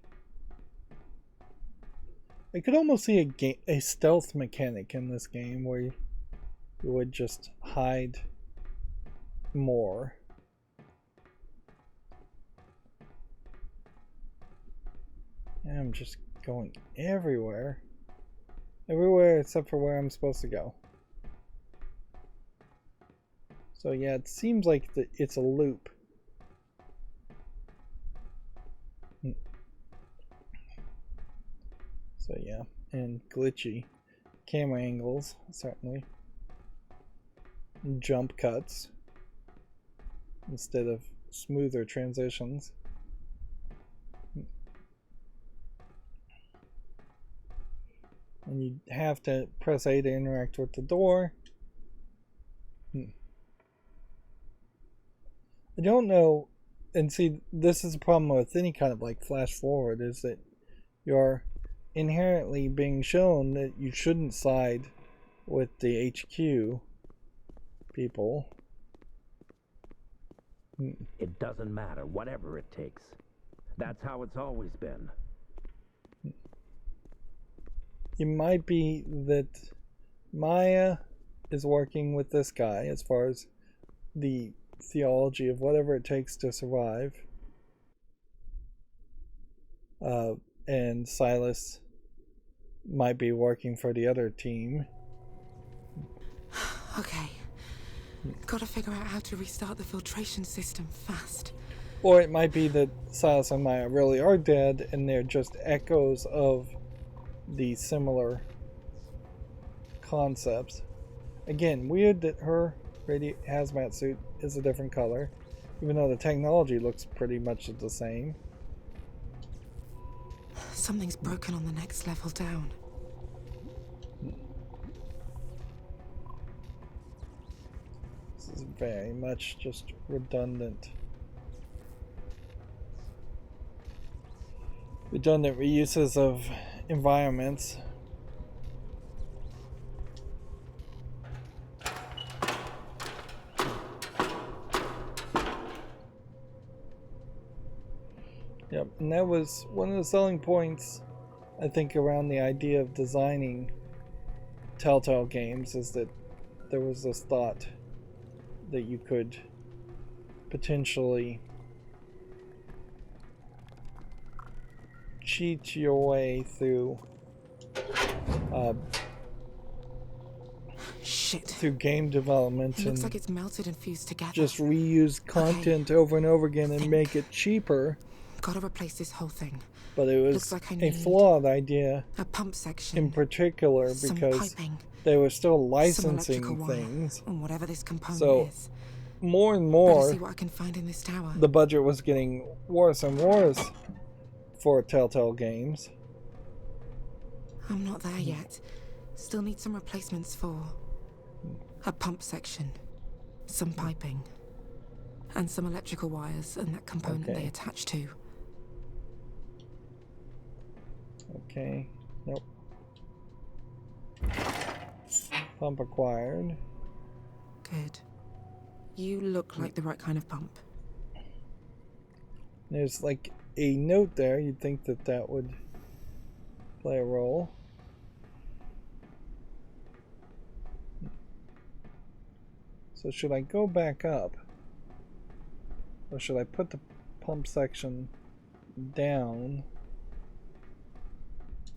I could almost see a stealth mechanic in this game where you would just hide more. And I'm just going everywhere. Everywhere except for where I'm supposed to go. So yeah, it seems like it's a loop. So yeah, and glitchy camera angles, certainly. Jump cuts instead of smoother transitions. And you have to press A to interact with the door. I don't know, and see, this is a problem with any kind of like flash forward, is that you're inherently being shown that you shouldn't side with the HQ people. It doesn't matter, whatever it takes. That's how it's always been. It might be that Maya is working with this guy as far as the theology of whatever it takes to survive. And Silas might be working for the other team. Okay. Gotta figure out how to restart the filtration system fast. Or it might be that Silas and Maya really are dead and they're just echoes of the similar concepts. Again, weird that her hazmat suit is a different color, even though the technology looks pretty much the same. Something's broken on the next level down. This is very much just redundant. Redundant reuses of environments. Yep, and that was one of the selling points, I think, around the idea of designing Telltale games, is that there was this thought that you could potentially cheat your way through through game development. It looks like it's melted and fused together. Just reuse content over and over again and make it cheaper. Gotta replace this whole thing. But it was a flawed idea, a pump section in particular, because they were still licensing things. And whatever this component so is. More and more, see what I can find in this tower. The budget was getting worse and worse for Telltale games. I'm not there yet. Still need some replacements for a pump section, some piping, and some electrical wires and that component they attach to. Okay, nope. Pump acquired. Good. You look like the right kind of pump. There's like a note there. You'd think that that would play a role. So should I go back up? Or should I put the pump section down?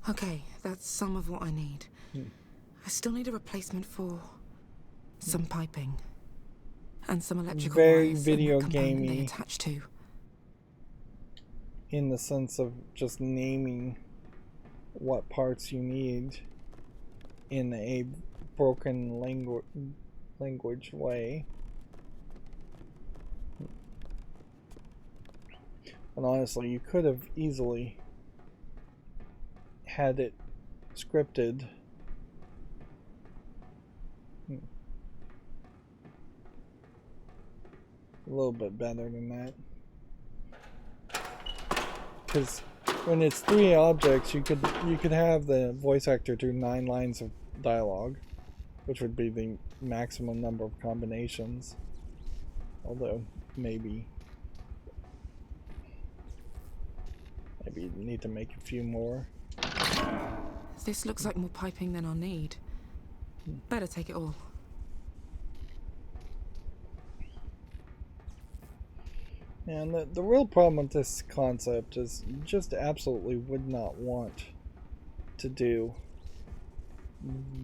Okay, that's some of what I need. I still need a replacement for some piping and some electrical wires video and the component gamey they attach to. In the sense of just naming what parts you need in a broken language way. And honestly, you could have easily had it scripted. A little bit better than that. Because when it's 3 objects, you could have the voice actor do 9 lines of dialogue, which would be the maximum number of combinations. Although maybe you need to make a few more. This looks like more piping than I'll need. Better take it all. And the real problem with this concept is you just absolutely would not want to do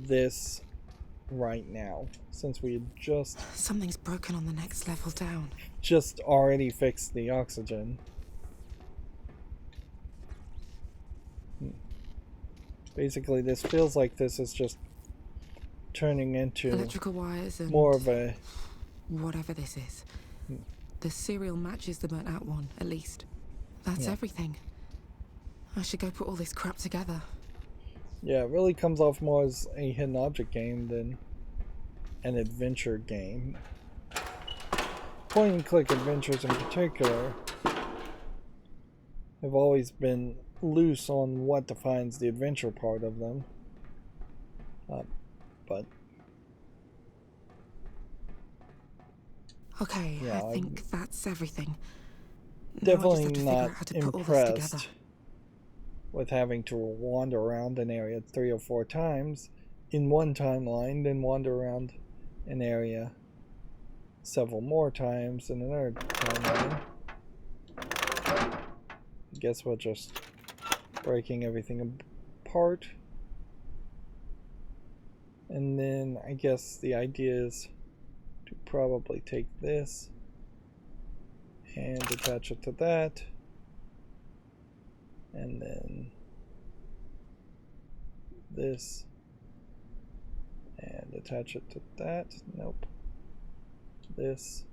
this right now, since we had just... Something's broken on the next level down. Just already fixed the oxygen. Basically, this feels like this is just turning into electrical wires and more of a... whatever this is. The serial matches the burnt out one, at least. That's everything. I should go put all this crap together. Yeah, it really comes off more as a hidden object game than an adventure game. Point and click adventures in particular have always been loose on what defines the adventure part of them. But okay, yeah, I think that's everything. Definitely now I just have to not figure out how to put all this impressed together. with having to wander around an area 3 or 4 times in one timeline, then wander around an area several more times in another timeline. I guess we're just breaking everything apart. And then I guess the idea is to probably take this and attach it to that. And then this and attach it to that. Nope. This.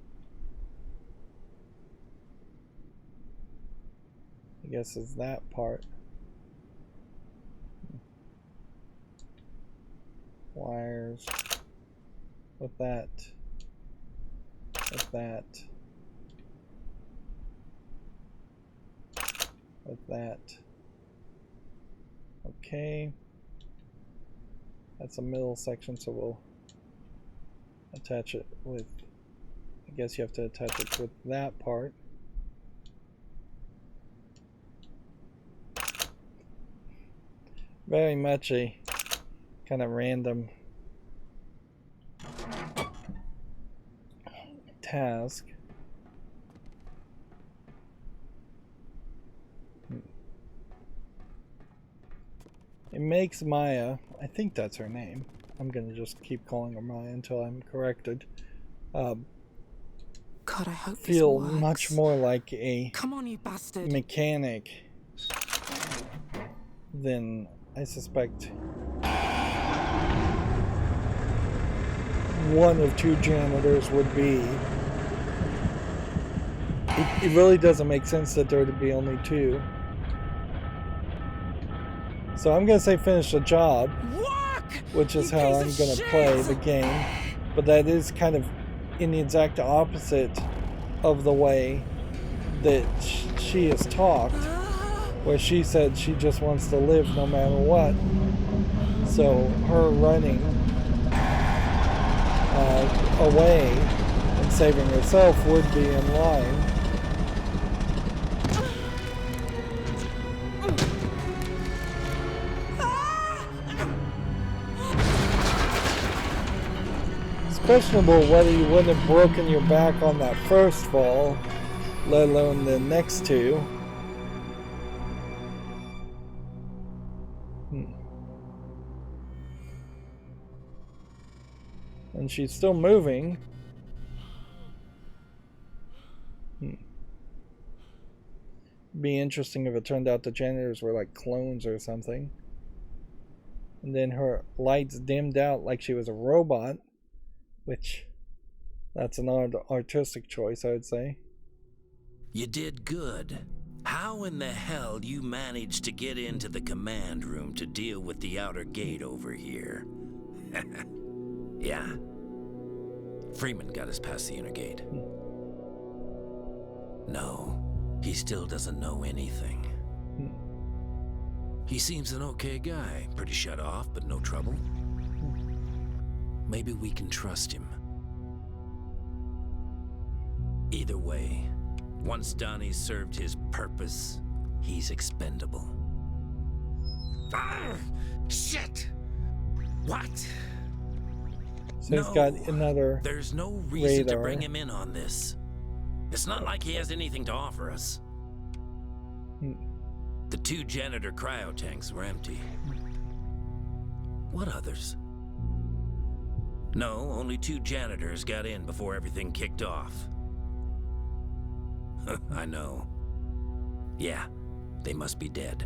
I guess is that part. Wires with that. With that. With that. Okay. That's a middle section, so we'll attach it with, I guess you have to attach it with that part. Very much a kind of random task. It makes Maya, I think that's her name. I'm gonna just keep calling her Maya until I'm corrected. God, I hope Feel this works. much more like a Come on, you bastard. mechanic than I suspect one of 2 janitors would be. It really doesn't make sense that there would be only 2. So I'm going to say finish the job, which is how I'm going to play the game. But that is kind of in the exact opposite of the way that she has talked, where she said she just wants to live no matter what. So her running away and saving herself would be in line. It's questionable whether you wouldn't have broken your back on that first fall, let alone the next 2. And she's still moving. Be interesting if it turned out the janitors were like clones or something. And then her lights dimmed out like she was a robot, which that's an artistic choice, I would say. You did good. How in the hell you managed to get into the command room to deal with the outer gate over here? Yeah. Freeman got us past the inner gate. No, he still doesn't know anything. He seems an okay guy, pretty shut off, but no trouble. Maybe we can trust him. Either way, once Donnie served his purpose, he's expendable. Shit! What? So he's got another There's no reason radar. to bring him in on this. It's not like he has anything to offer us. The 2 janitor cryo tanks were empty. What others? No, only 2 janitors got in before everything kicked off. I know. Yeah, they must be dead.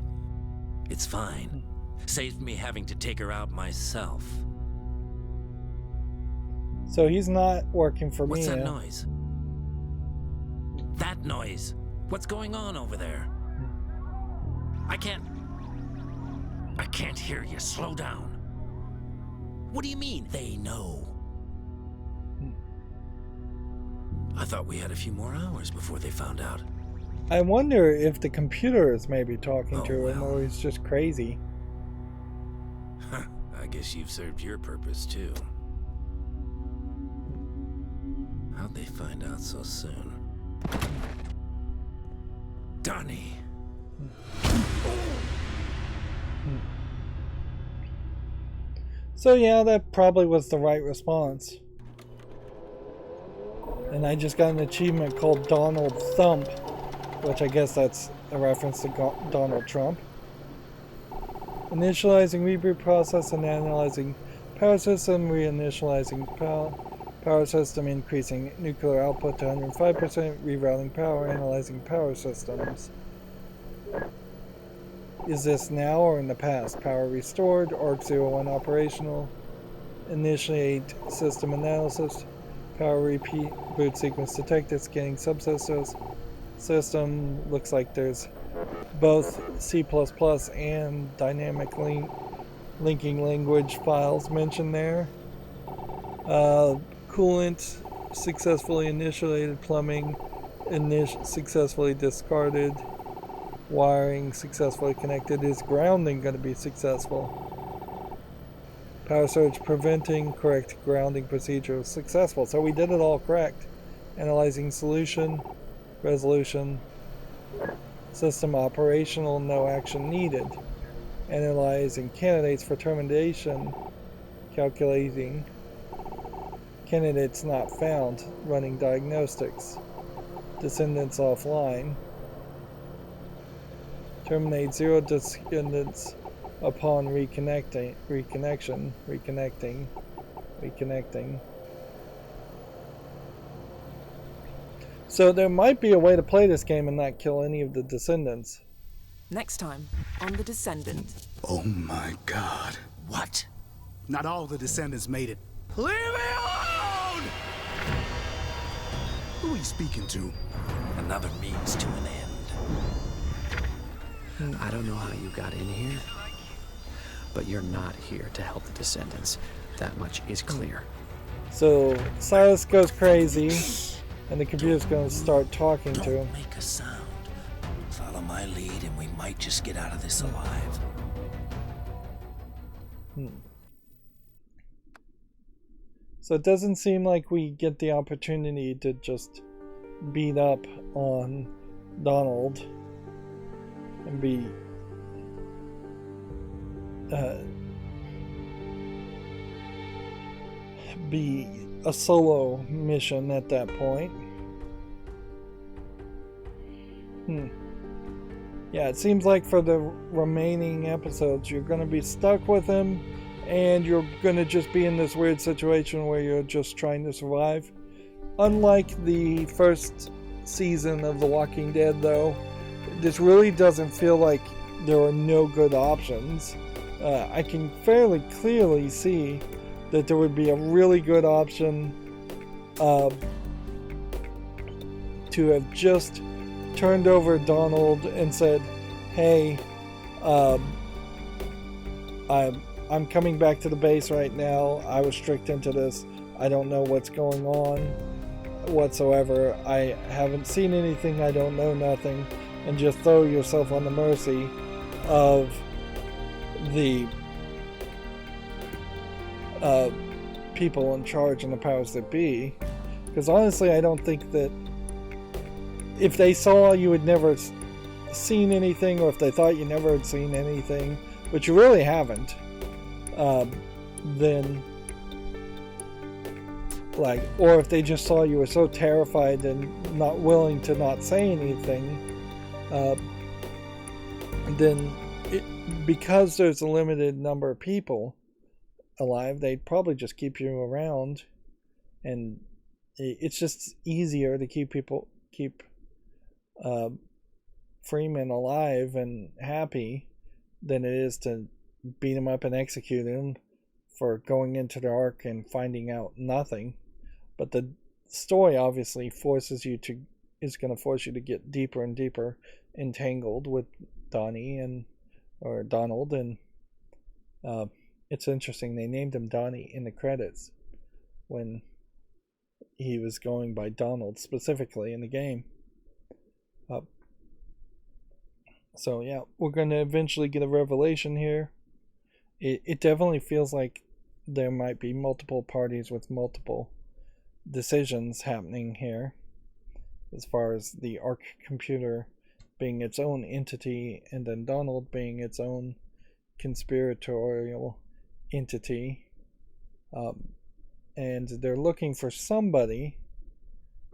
It's fine. Saves me having to take her out myself. So he's not working for What's Mia. that noise? That noise. What's going on over there? I can't hear you. Slow down. What do you mean, they know? I thought we had a few more hours before they found out. I wonder if the computer is maybe talking to him, well. or he's just crazy. I guess you've served your purpose, too. How'd they find out so soon? Donnie! So yeah, that probably was the right response. And I just got an achievement called Donald Thump, which I guess that's a reference to Donald Trump. Initializing reboot process and analyzing power system, reinitializing power system, increasing nuclear output to 105%, rerouting power, analyzing power systems. Is this now or in the past? Power restored, Ark 01 operational, initiate system analysis, power repeat, boot sequence detected, scanning subsystems. System looks like there's both C++ and dynamic linking language files mentioned there. Coolant successfully initiated, plumbing successfully discarded, wiring successfully connected. Is grounding going to be successful? Power surge preventing, correct grounding procedure successful. So we did it all correct. Analyzing solution, resolution, system operational, no action needed. Analyzing candidates for termination, calculating candidates not found, running diagnostics, descendants offline, terminate 0 descendants upon reconnecting. So there might be a way to play this game and not kill any of the descendants. Next time on The Descendant. Oh my God. What? Not all the descendants made it. Leave me alone! Who are you speaking to? Another means to an end. I don't know how you got in here, but you're not here to help the descendants. That much is clear. So Silas goes crazy, and the computer's going to start talking to him. Don't make a sound. Follow my lead and we might just get out of this alive. So it doesn't seem like we get the opportunity to just beat up on Donald and be a solo mission at that point. Yeah, it seems like for the remaining episodes you're going to be stuck with him, and you're going to just be in this weird situation where you're just trying to survive. Unlike the first season of The Walking Dead, though, this really doesn't feel like there are no good options. I can fairly clearly see that there would be a really good option to have just turned over Donald and said, hey, I'm coming back to the base right now. I was tricked into this. I don't know what's going on whatsoever. I haven't seen anything. I don't know nothing. And just throw yourself on the mercy of the people in charge and the powers that be. Because honestly, I don't think that if they saw you had never seen anything, or if they thought you never had seen anything, but you really haven't, then like, or if they just saw you were so terrified and not willing to not say anything, then because there's a limited number of people alive, they'd probably just keep you around, and it's just easier to keep Freeman alive and happy than it is to beat him up and execute him for going into the Ark and finding out nothing. But the story obviously forces you to is going to force you to get deeper and deeper entangled with Donnie or Donald, and it's interesting they named him Donnie in the credits when he was going by Donald specifically in the game. So yeah, we're going to eventually get a revelation here. It definitely feels like there might be multiple parties with multiple decisions happening here, as far as the Ark computer being its own entity and then Donald being its own conspiratorial entity. And they're looking for somebody,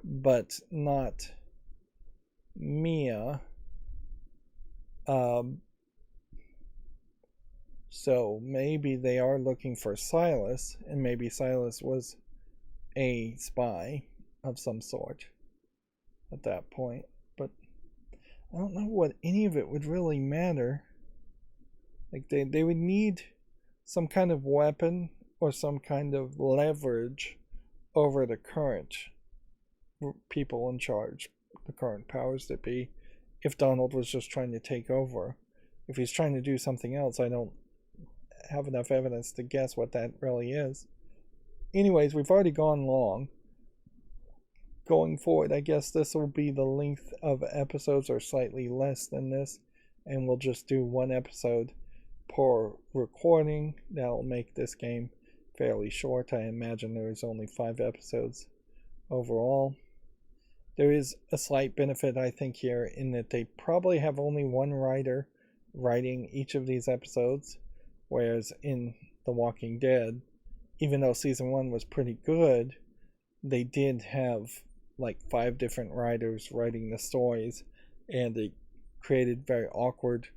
but not Mia. So maybe they are looking for Silas, and maybe Silas was a spy of some sort at that point. But I don't know what any of it would really matter. Like they would need some kind of weapon or some kind of leverage over the current people in charge, the current powers that be, if Donald was just trying to take over. If he's trying to do something else, I don't have enough evidence to guess what that really is. Anyways, we've already gone long. Going forward, I guess this will be the length of episodes, or slightly less than this, and we'll just do one episode per recording. That'll make this game fairly short. I imagine there's only 5 episodes overall. There is a slight benefit, I think, here in that they probably have only one writer writing each of these episodes, whereas in The Walking Dead, even though season 1 was pretty good, they did have like 5 different writers writing the stories, and it created very awkward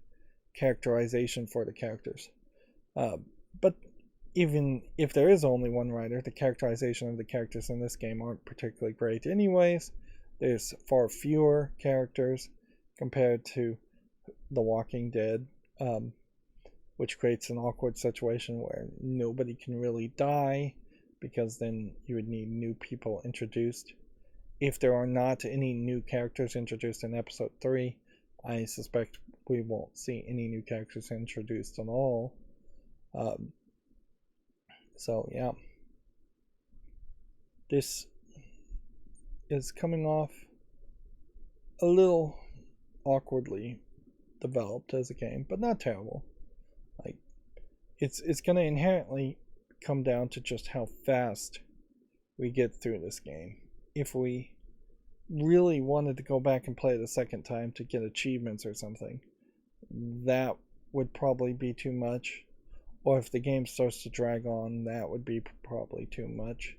characterization for the characters. But even if there is only one writer, the characterization of the characters in this game aren't particularly great anyways. There's far fewer characters compared to The Walking Dead, which creates an awkward situation where nobody can really die, because then you would need new people introduced. If there are not any new characters introduced in episode 3, I suspect we won't see any new characters introduced at all. So yeah, this is coming off a little awkwardly developed as a game, but not terrible. Like, it's going to inherently come down to just how fast we get through this game. If we really wanted to go back and play it a second time to get achievements or something, that would probably be too much. Or if the game starts to drag on, that would be probably too much.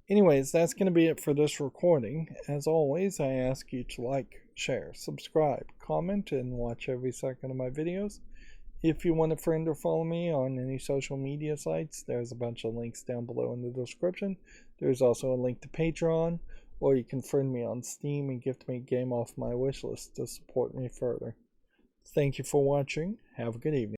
Anyways, that's going to be it for this recording. As always, I ask you to like, share, subscribe, comment, and watch every second of my videos. If you want to friend or follow me on any social media sites, there's a bunch of links down below in the description. There's also a link to Patreon, or you can friend me on Steam and gift me a game off my wishlist to support me further. Thank you for watching. Have a good evening.